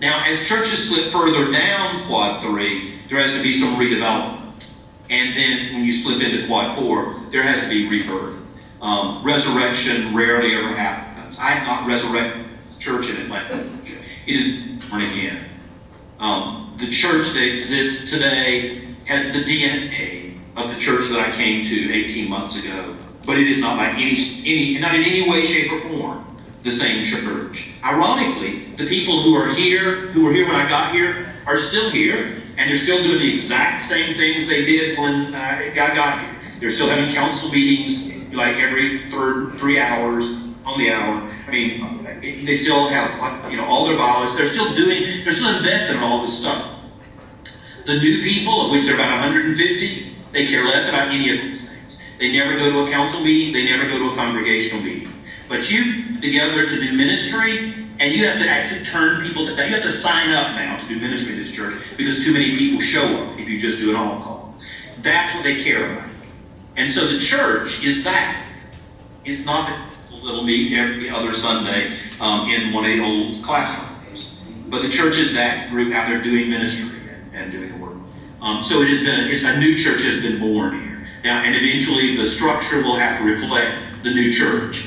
Now, as churches slip further down quad 3, there has to be some redevelopment. And then when you slip into quad 4, there has to be rebirth. Resurrection rarely ever happens. I have not resurrected the church in Atlanta. It is born again. The church that exists today has the DNA of the church that I came to 18 months ago. But it is not by not in any way, shape, or form, the same church. Ironically, the people who were here when I got here, are still here, and they're still doing the exact same things they did when I got here. They're still having council meetings like every 3 hours on the hour. I mean, they still have all their bylaws. They're still invested in all this stuff. The new people, of which there are about 150, they care less about any of these things. They never go to a council meeting. They never go to a congregational meeting. But you get together to do ministry, and you have to actually turn people to that. You have to sign up now to do ministry in this church because too many people show up if you just do an all-call. that's what they care about. And so the church is that. It's not that little meet every other Sunday in one of the old classrooms. But the church is that group out there doing ministry and doing the work. So it's a new church has been born here. Now, and eventually the structure will have to reflect the new church.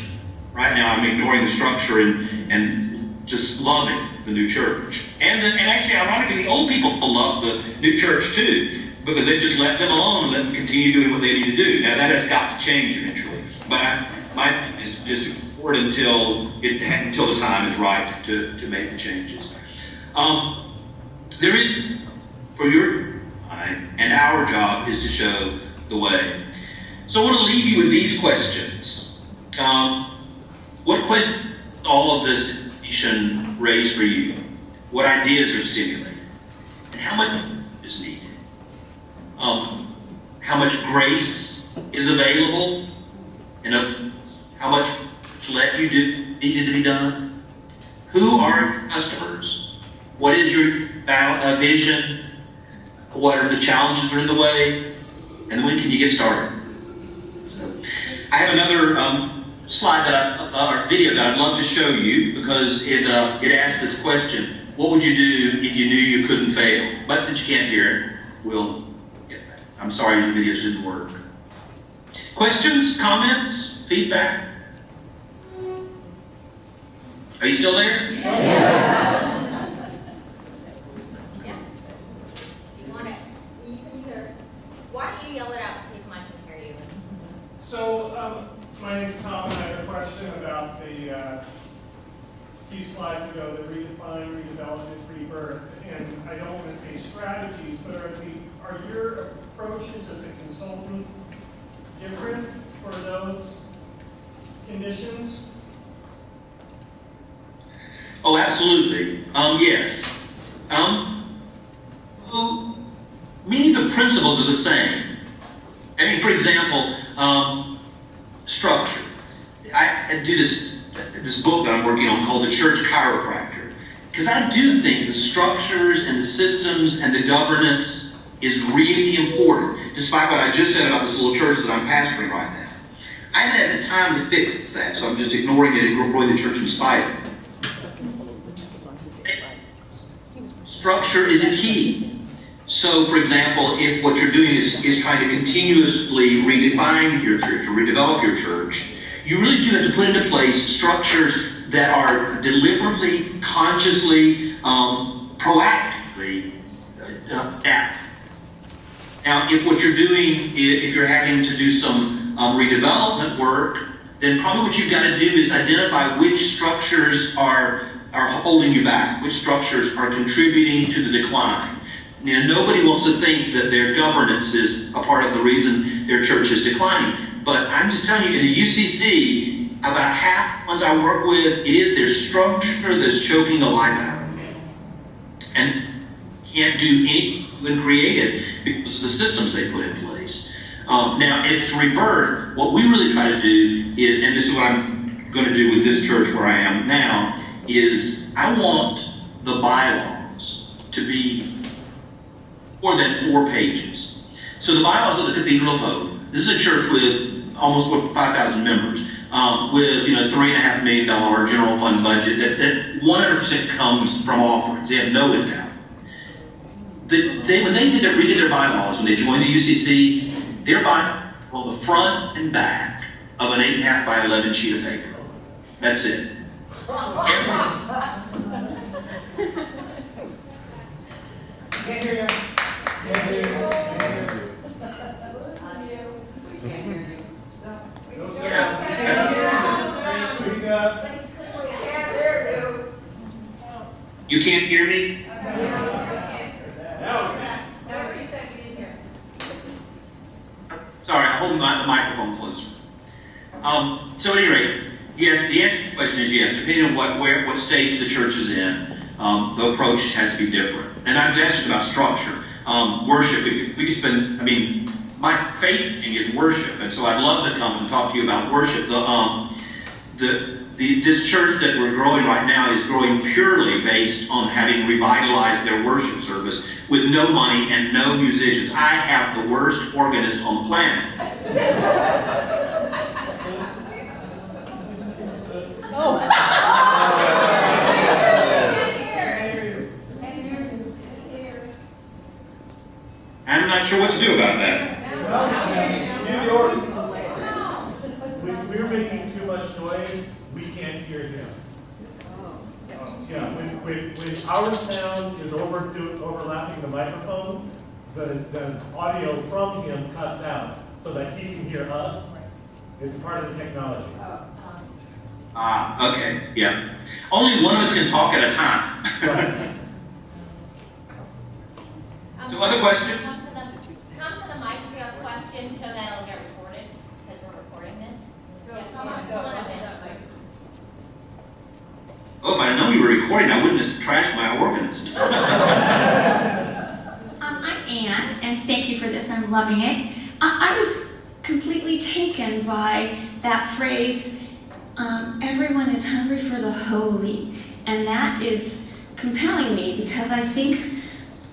Right now I'm ignoring the structure and just loving the new church. And actually, ironically, the old people love the new church too, because they just let them alone and let them continue doing what they need to do. Now that has got to change eventually. But my is just forward until the time is right to make the changes. There is, for your and our job is to show the way. So I want to leave you with these questions. What questions all of this information raise for you? What ideas are stimulated? And how much is needed? How much grace is available? And how much let you do needed to be done? Who are your customers? What is your vision? What are the challenges that are in the way? And when can you get started? So, I have another slide or video that I'd love to show you because it asks this question: what would you do if you knew you couldn't fail? But since you can't hear it, we'll get that. I'm sorry the videos didn't work. Questions, comments, feedback? Are you still there? Yeah. Why do you yell it out and see if Mike can hear you? So, my name's Tom, and I have a question about the few slides ago, the redefine, redevelopment, rebirth. And I don't want to say strategies, but are your approaches as a consultant different for those conditions? Oh, absolutely. Yes. Many of the principles are the same. I mean, for example, structure. I do this book that I'm working on called The Church Chiropractor, because I do think the structures and the systems and the governance is really important, despite what I just said about this little church that I'm pastoring right now. I haven't had the time to fix that, so I'm just ignoring it and growing the church in spite of it. Structure is a key. So, for example, if what you're doing is trying to continuously redefine your church or redevelop your church, you really do have to put into place structures that are deliberately, consciously, proactively adapted. Now, if what you're doing, if you're having to do some redevelopment work, then probably what you've got to do is identify which structures are holding you back, which structures are contributing to the decline. You know, nobody wants to think that their governance is a part of the reason their church is declining. But I'm just telling you, in the UCC, about half the ones I work with, it is their structure that's choking the life out of them. And can't do anything creative because of the systems they put in place. Now, if it's rebirth, what we really try to do is, and this is what I'm going to do with this church where I am now, is I want the bylaws to be more than 4 pages. So the bylaws of the Cathedral of Hope, this is a church with almost 5,000 members, with $3.5 million general fund budget that 100% comes from offerings. They have no endowment. When they redid their bylaws, when they joined the UCC, their bylaws were on the front and back of an 8.5 by 11 sheet of paper. That's it. You can't hear me? Sorry, I'm holding the microphone closer. So at any rate, yes, the answer to the question is yes. Depending on what stage the church is in, the approach has to be different. And I'm just about structure. Worship, we could spend, my faith thing is worship, and so I'd love to come and talk to you about worship. This church that we're growing right now is growing purely based on having revitalized their worship service with no money and no musicians. I have the worst organist on the planet. I'm not sure what to do about that. New York. We're making too much noise. We can't hear him. Yeah, when our sound is overlapping the microphone, the audio from him cuts out so that he can hear us. It's part of the technology. Okay, yeah. Only one of us can talk at a time. So other questions? Come to the mic for your question so that it'll get recorded, because we're recording this. Yeah, come on up in. Oh, if I'd known you were recording, I wouldn't have trashed my organist. I'm Anne, and thank you for this. I'm loving it. I was completely taken by that phrase, everyone is hungry for the holy. And that is compelling me because I think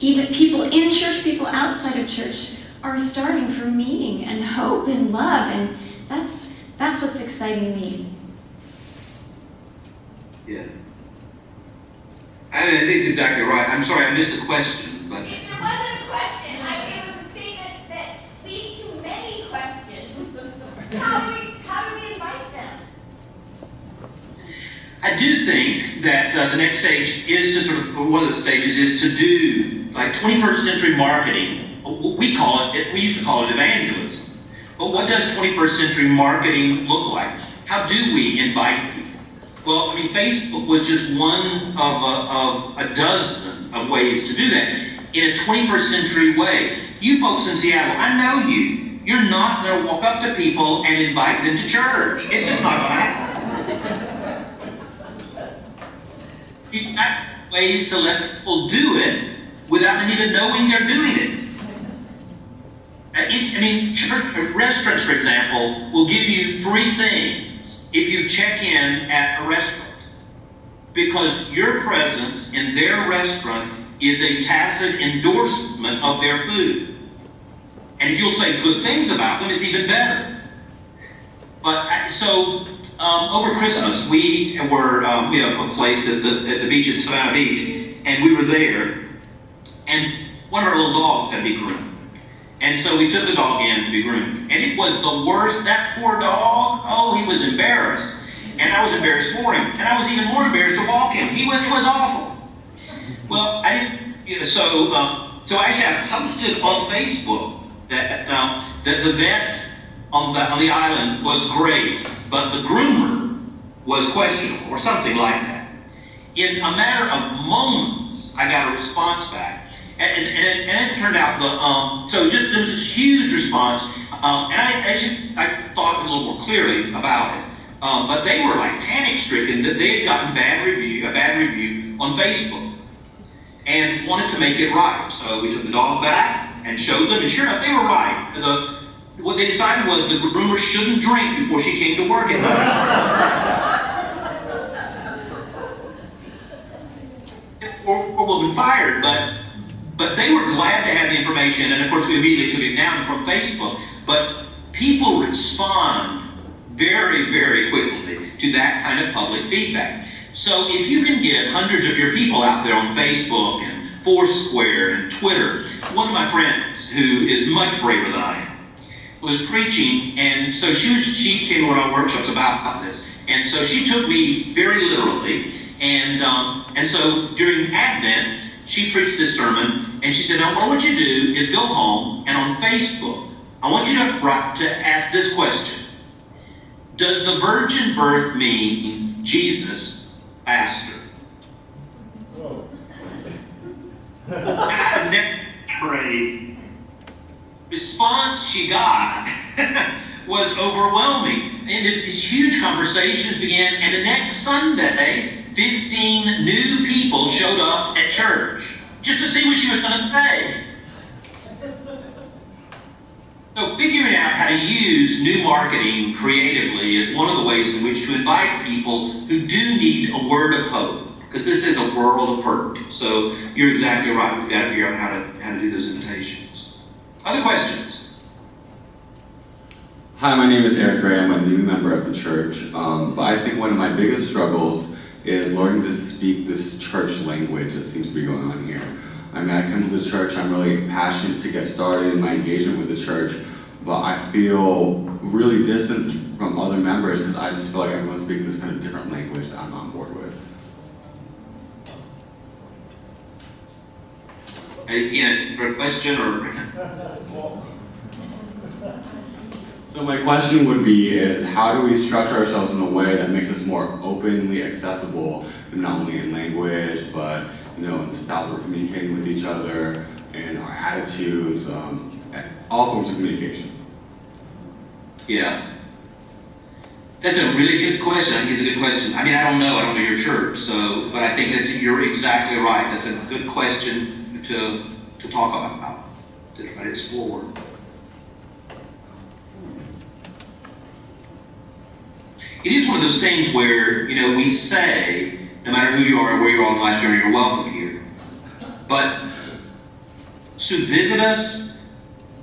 even people in church, people outside of church are starving for meaning and hope and love. And that's what's exciting me. Yeah. I think it's exactly right. I'm sorry, I missed the question, but... If there wasn't a question, it was a statement that leads to many questions. How do we invite them? I do think that the next stage is to one of the stages is to do like 21st century marketing. We used to call it evangelism. But what does 21st century marketing look like? How do we invite people? Well, Facebook was just one of a dozen of ways to do that in a 21st century way. You folks in Seattle, I know you. You're not going to walk up to people and invite them to church. It's just not going to happen. You have ways to let people do it without them even knowing they're doing it. Church restaurants, for example, will give you free things if you check in at a restaurant, because your presence in their restaurant is a tacit endorsement of their food. And if you'll say good things about them, it's even better. But over Christmas, we have a place at the beach at Savannah Beach, and we were there, and one of our little dogs had to be groomed. And so we took the dog in to be groomed. And it was the worst. That poor dog, he was embarrassed. And I was embarrassed for him. And I was even more embarrassed to walk him. It was awful. Well, so actually I posted on Facebook that the vet on the island was great, but the groomer was questionable, or something like that. In a matter of moments, I got a response back. And as it turned out, there was this huge response, and I thought a little more clearly about it. But they were like panic-stricken that they had gotten a bad review on Facebook, and wanted to make it right. So we took the dog back and showed them, and sure enough, they were right. What they decided was the groomer shouldn't drink before she came to work at night. or will be fired, but they were glad to have the information, and of course we immediately took it down from Facebook. But people respond very, very quickly to that kind of public feedback. So if you can get hundreds of your people out there on Facebook and Foursquare and Twitter, one of my friends, who is much braver than I am, was preaching, and so she came to one of our workshops about this, and so she took me very literally, and so during Advent, she preached this sermon, and she said, now what I want you to do is go home, and on Facebook, I want you to ask this question: does the virgin birth mean Jesus bastard? Whoa. I've never prayed. Response she got was overwhelming. And these huge conversations began, and the next Sunday, 15 new people showed up at church just to see what she was going to say. So figuring out how to use new marketing creatively is one of the ways in which to invite people who do need a word of hope. because this is a world of hurt. So you're exactly right. We've got to figure out how to do those invitations. Other questions? Hi, my name is Eric Gray. I'm a new member of the church, but I think one of my biggest struggles is learning to speak this church language that seems to be going on here. I mean, I come to the church, I'm really passionate to get started in my engagement with the church, but I feel really distant from other members because I just feel like everyone's speaking this kind of different language that I'm on board with. Again, for a question or? So my question would be is how do we structure ourselves in a way that makes us more openly accessible, not only in language, but in the styles we're communicating with each other, and our attitudes, and all forms of communication? Yeah. That's a really good question. I think it's a good question. I mean, I don't know your church, but I think you're exactly right. That's a good question to talk about, to try to explore. It is one of those things where, we say, no matter who you are or where you are on the life journey, you're welcome here. But to visit us,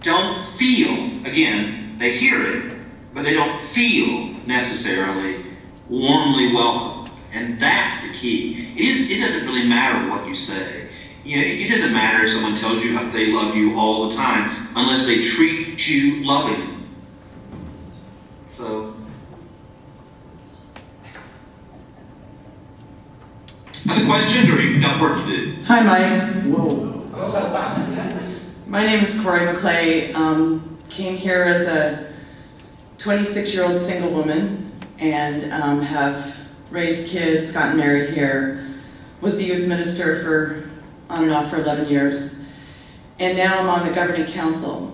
don't feel, again, they hear it, but they don't feel necessarily warmly welcome. And that's the key. It doesn't really matter what you say. It doesn't matter if someone tells you how they love you all the time, unless they treat you lovingly. So, other questions, or you've got work to do? Hi, Mike. Whoa. My name is Corey McClay. Came here as a 26-year-old single woman and have raised kids, gotten married here, was the youth minister for on and off for 11 years. And now I'm on the governing council.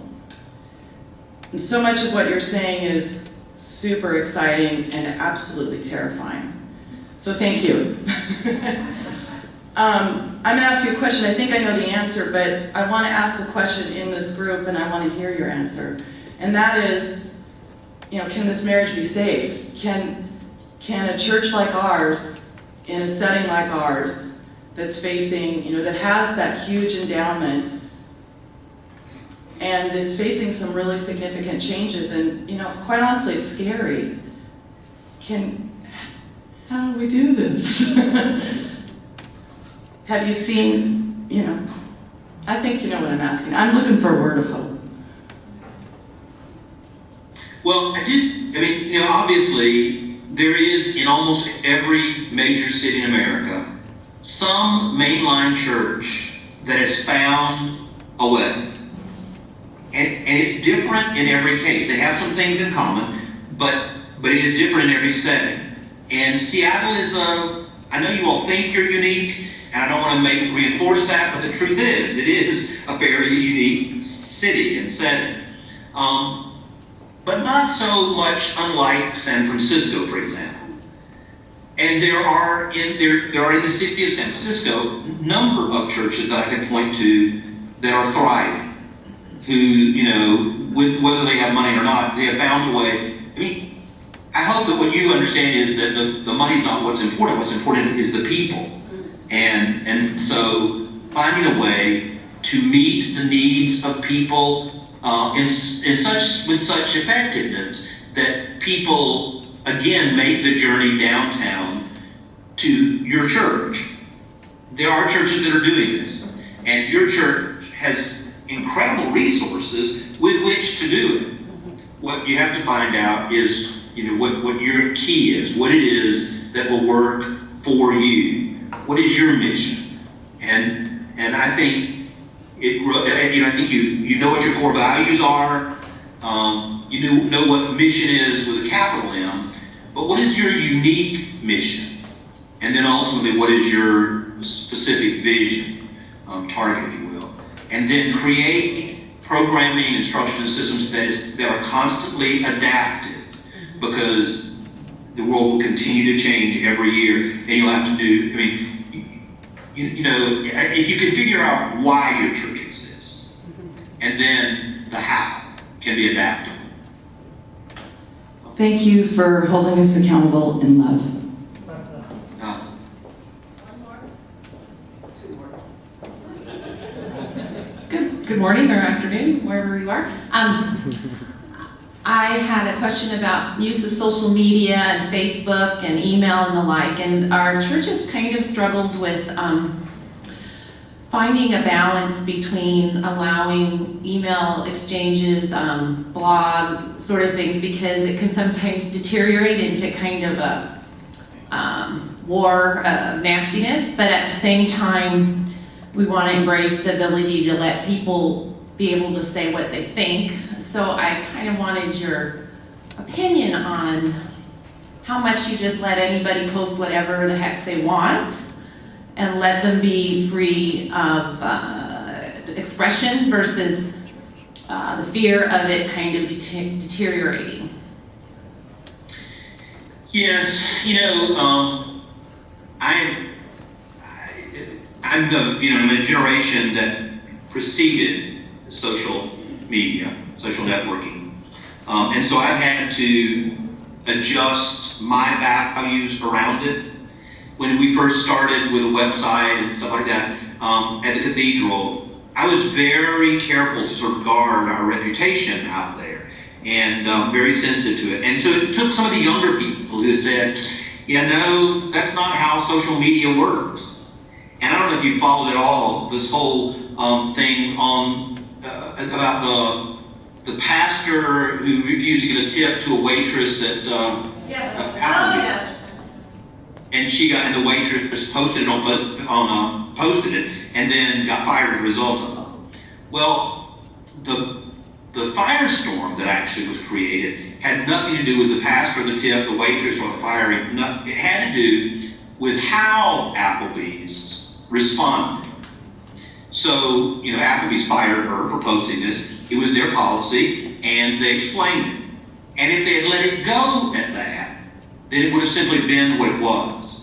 And so much of what you're saying is super exciting and absolutely terrifying. So thank you. I'm going to ask you a question. I think I know the answer, but I want to ask the question in this group, and I want to hear your answer. And that is, can this marriage be saved? Can a church like ours, in a setting like ours, that's facing, that has that huge endowment, and is facing some really significant changes, and quite honestly, it's scary. How do we do this? Have you seen, I think you know what I'm asking. I'm looking for a word of hope. Well, obviously, there is in almost every major city in America some mainline church that has found a way. And it's different in every case. They have some things in common, but it is different in every setting. And Seattle is I know you all think you're unique, and I don't want to reinforce that, but the truth is, it is a very unique city and setting. But not so much unlike San Francisco, for example. And there are in the city of San Francisco a number of churches that I can point to that are thriving, who, whether they have money or not, they have found a way. I hope that what you understand is that the money's not what's important. What's important is the people. And so finding a way to meet the needs of people with such effectiveness that people, again, make the journey downtown to your church. There are churches that are doing this. And your church has incredible resources with which to do it. What you have to find out is what your key is, what it is that will work for you. What is your mission? And I think I think you know what your core values are. You know what mission is with a capital M. But what is your unique mission? And then ultimately, what is your specific vision, target, if you will? And then create programming, instruction systems that are constantly adaptive. Because the world will continue to change every year, and you'll have to do, if you can figure out why your church exists, and then the how can be adaptable. Thank you for holding us accountable in love. good morning or afternoon, wherever you are. I had a question about use of social media and Facebook and email and the like, and our church has kind of struggled with finding a balance between allowing email exchanges, blog sort of things, because it can sometimes deteriorate into kind of a war of nastiness, but at the same time, we want to embrace the ability to let people be able to say what they think. So I kind of wanted your opinion on how much you just let anybody post whatever the heck they want and let them be free of expression versus the fear of it kind of deteriorating. Yes, I'm I'm a generation that preceded social media, social networking, and so I've had to adjust my values around it. When we first started with a website and stuff like that at the cathedral, I was very careful to sort of guard our reputation out there and very sensitive to it. And so it took some of the younger people who said, that's not how social media works. And I don't know if you followed at all this whole thing on about the pastor who refused to give a tip to a waitress at Applebee's. And and the waitress posted it posted it, and then got fired as a result of it. Well, the firestorm that actually was created had nothing to do with the pastor, the tip, the waitress, or the firing. It had to do with how Applebee's responded. So, Applebee's fired her for posting this. It was their policy, and they explained it. And if they had let it go at that, then it would have simply been what it was.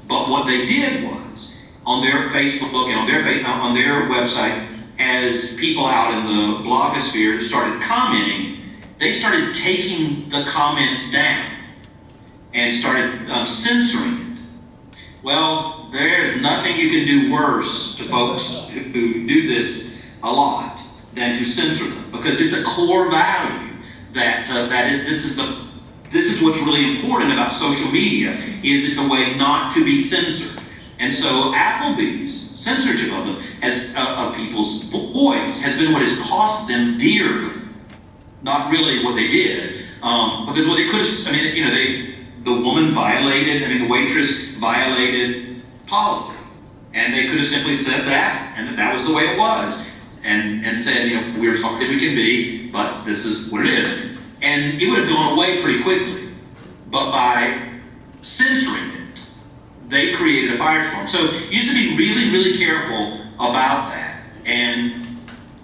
But what they did was, on their Facebook and on their website, as people out in the blogosphere started commenting, they started taking the comments down and started censoring it. Well, there's nothing you can do worse to folks who do this a lot than to censor them, because it's a core value this is what's really important about social media, is it's a way not to be censored. And so Applebee's censorship of them of people's voice has been what has cost them dearly, not really what they did, because what they could have, the woman violated, the waitress violated policy, and they could have simply said that, and that was the way it was, and said, we're sorry as we can be, but this is what it is. And it would have gone away pretty quickly. But by censoring it, they created a firestorm. So you have to be really, really careful about that and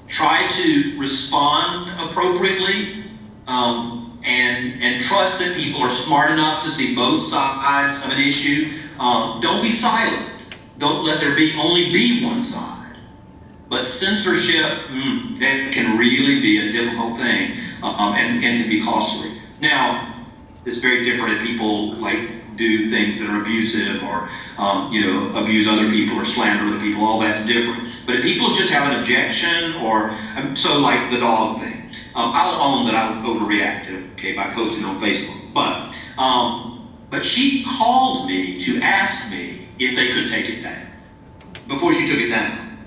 try to respond appropriately, and trust that people are smart enough to see both sides of an issue. Don't be silent. Don't let there only be one side. But censorship, that can really be a difficult thing. And can be costly. Now, it's very different if people do things that are abusive or abuse other people or slander other people. All that's different. But if people just have an objection, or so like the dog thing, I'll own that I overreacted, by posting on Facebook. But she called me to ask me if they could take it down before she took it down,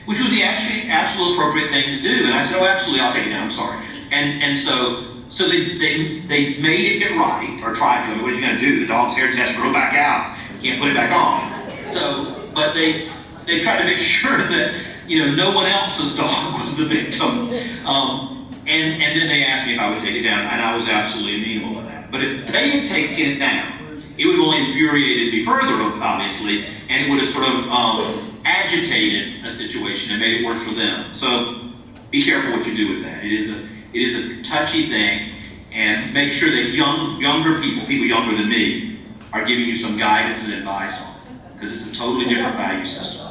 which was the absolute appropriate thing to do. And I said, oh, absolutely, I'll take it down. I'm sorry. And so they made it right, or tried to. What are you going to do? The dog's hair has to grow back out. You can't put it back on. But they tried to make sure that no one else's dog was the victim. And then they asked me if I would take it down, and I was absolutely amenable to that. But if they had taken it down, it would have only infuriated me further, obviously, and it would have sort of agitated a situation and made it worse for them. So be careful what you do with that. It is a touchy thing, and make sure that younger people younger than me, are giving you some guidance and advice on it, because it's a totally different value system.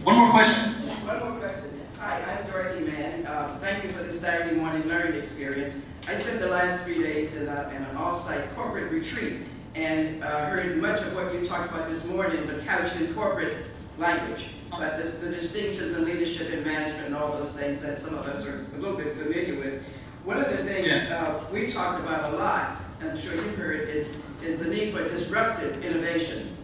One more question. One more question. Hi, I'm Dorothy Mann. Thank you for this Saturday morning learning experience. I spent the last 3 days in an off-site corporate retreat, and heard much of what you talked about this morning, but couched in corporate language. but the distinctions in leadership and management and all those things that some of us are a little bit familiar with. One of the things we talked about a lot, I'm sure you've heard, is the need for disruptive innovation.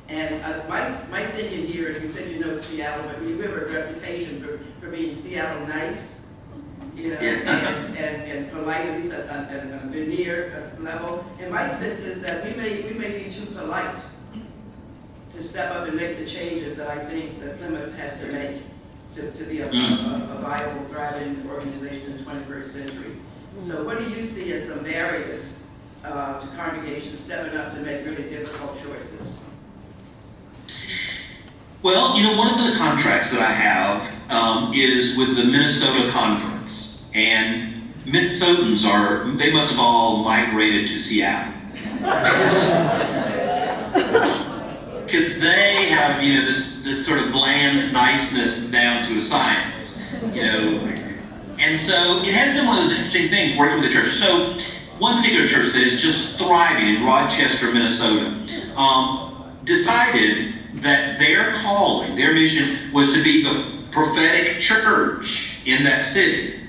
And my opinion here, and you said you know Seattle, but we have a reputation for being Seattle nice, you know, and polite, at least on a veneer level. And my sense is that we may be too polite to step up and make the changes that I think that Plymouth has to make to be a viable, thriving organization in the 21st century. So what do you see as some barriers to congregations stepping up to make really difficult choices? Well, you know, one of the contracts that I have is with the Minnesota Conference, and Minnesotans they must have all migrated to Seattle. Because they have, you know, this sort of bland niceness down to a science, you know. And so it has been one of those interesting things working with the church. So one particular church that is just thriving in Rochester, Minnesota, decided that their calling, their mission, was to be the prophetic church in that city.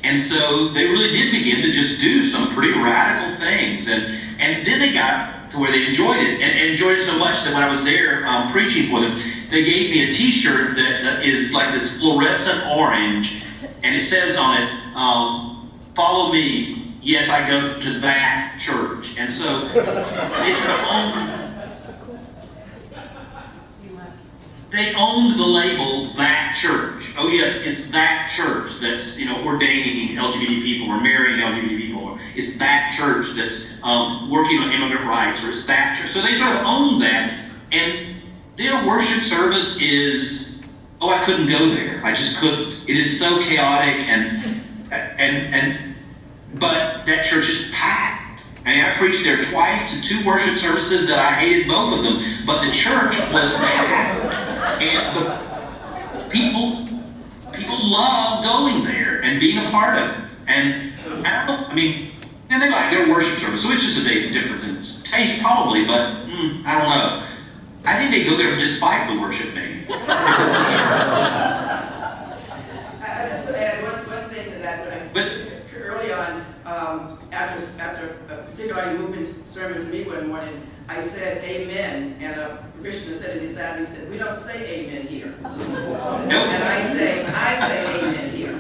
And so they really did begin to just do some pretty radical things. And then they got to where they enjoyed it, and enjoyed it so much that when I was there preaching for them, they gave me a t-shirt that is like this fluorescent orange, and it says on it, follow me, yes, I go to that church. And so they owned the label, that church. Oh yes, it's that church that's, you know, ordaining LGBT people or marrying LGBT people. Or it's that church that's working on immigrant rights, or it's that church. So they sort of own that, and their worship service is, I couldn't go there. I just couldn't. It is so chaotic, but that church is packed. I mean, I preached there twice to 2 worship services that I hated both of them, but the church was packed. And the people love going there and being a part of it. And and they like their worship service, so it's just a difference in taste probably, but I don't know. I think they go there despite the worship maybe. I just want to add one thing to that. Early on, after a particularly moving sermon to me one morning, I said amen, and a parishioner said it beside me, he said, we don't say amen here. Nope. And I say amen here.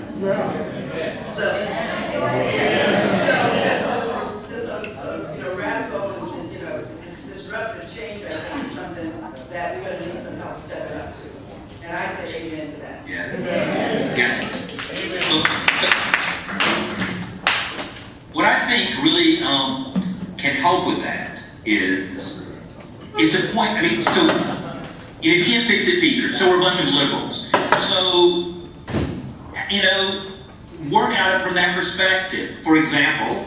So radical and, you know, disruptive change, I think, is something that we're going to need some help stepping up to. And I say amen to that. Yeah. What I think really can help with that is to point, so if you can't fix it, feature. So we're a bunch of liberals. So, you know, work at it from that perspective. For example,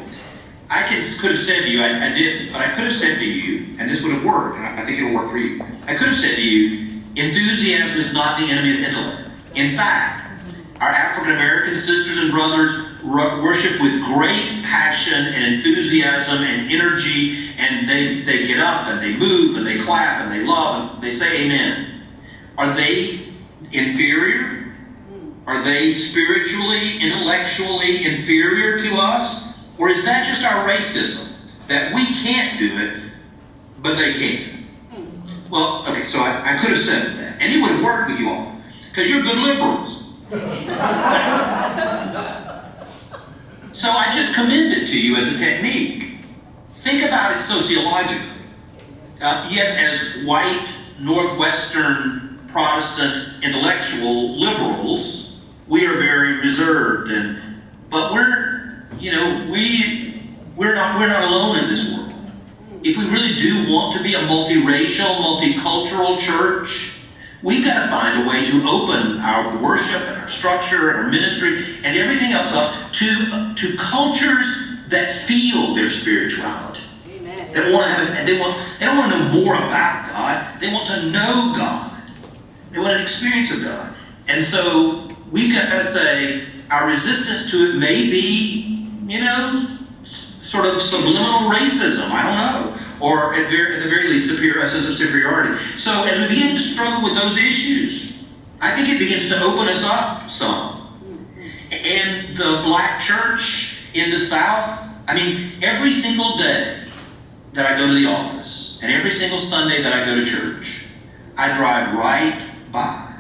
could have said to you, I didn't, but I could have said to you, and this would have worked, and I think it'll work for you. I could have said to you, enthusiasm is not the enemy of intellect. In fact, our African American sisters and brothers worship with great passion and enthusiasm and energy, and they get up and they move and they clap and they love and they say amen. Are they inferior? Are they spiritually, intellectually inferior to us? Or is that just our racism? That we can't do it, but they can? Well, okay, so I could have said that, and it would have worked with you all, because you're good liberals. So I just commend it to you as a technique. Think about it sociologically. Yes, as white, Northwestern, Protestant, intellectual liberals, we are very reserved, but we're not alone in this world. If we really do want to be a multiracial, multicultural church, we've got to find a way to open our worship and our structure and our ministry and everything else up to cultures that feel their spirituality. Amen. That want to have they don't want to know more about God. They want to know God. They want an experience of God. And so we've got to say our resistance to it may be, sort of subliminal racism. I don't know. or at the very least, a sense of superiority. So as we begin to struggle with those issues, I think it begins to open us up some. And the black church in the South, I mean, every single day that I go to the office, and every single Sunday that I go to church, I drive right by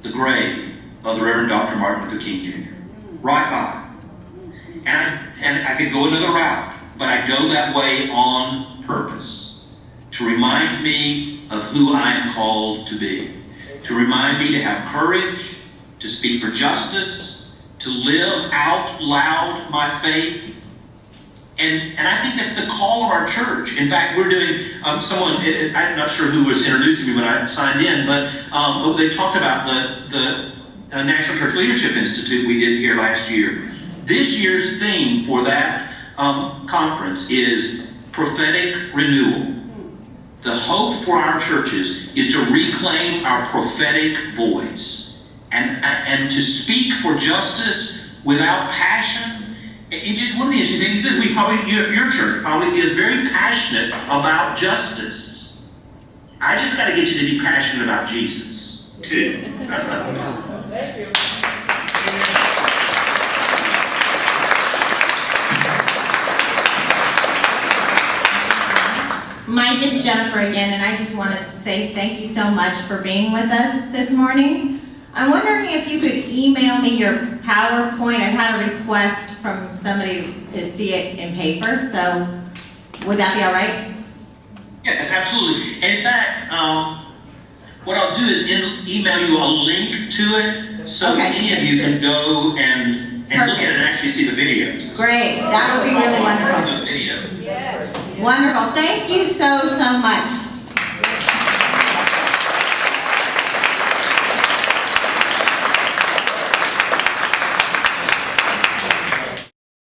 the grave of the Reverend Dr. Martin Luther King Jr. Right by. And I could go another route, but I go that way on purpose to remind me of who I am called to be, to remind me to have courage, to speak for justice, to live out loud my faith. And I think that's the call of our church. In fact, we're doing, I'm not sure who was introducing me when I signed in, but they talked about the National Church Leadership Institute we did here last year. This year's theme for that conference is prophetic renewal. The hope for our churches is to reclaim our prophetic voice and to speak for justice without passion. One of the interesting things is your church probably is very passionate about justice. I just got to get you to be passionate about Jesus, too. Thank you. Mike, it's Jennifer again, and I just want to say thank you so much for being with us this morning. I'm wondering if you could email me your PowerPoint. I've had a request from somebody to see it in paper, so would that be all right? Yes, absolutely. And in fact, what I'll do is email you a link to it so that any of you can go and look at it and actually see the videos. Great, that would be really wonderful. Those videos. Wonderful. Thank you so much.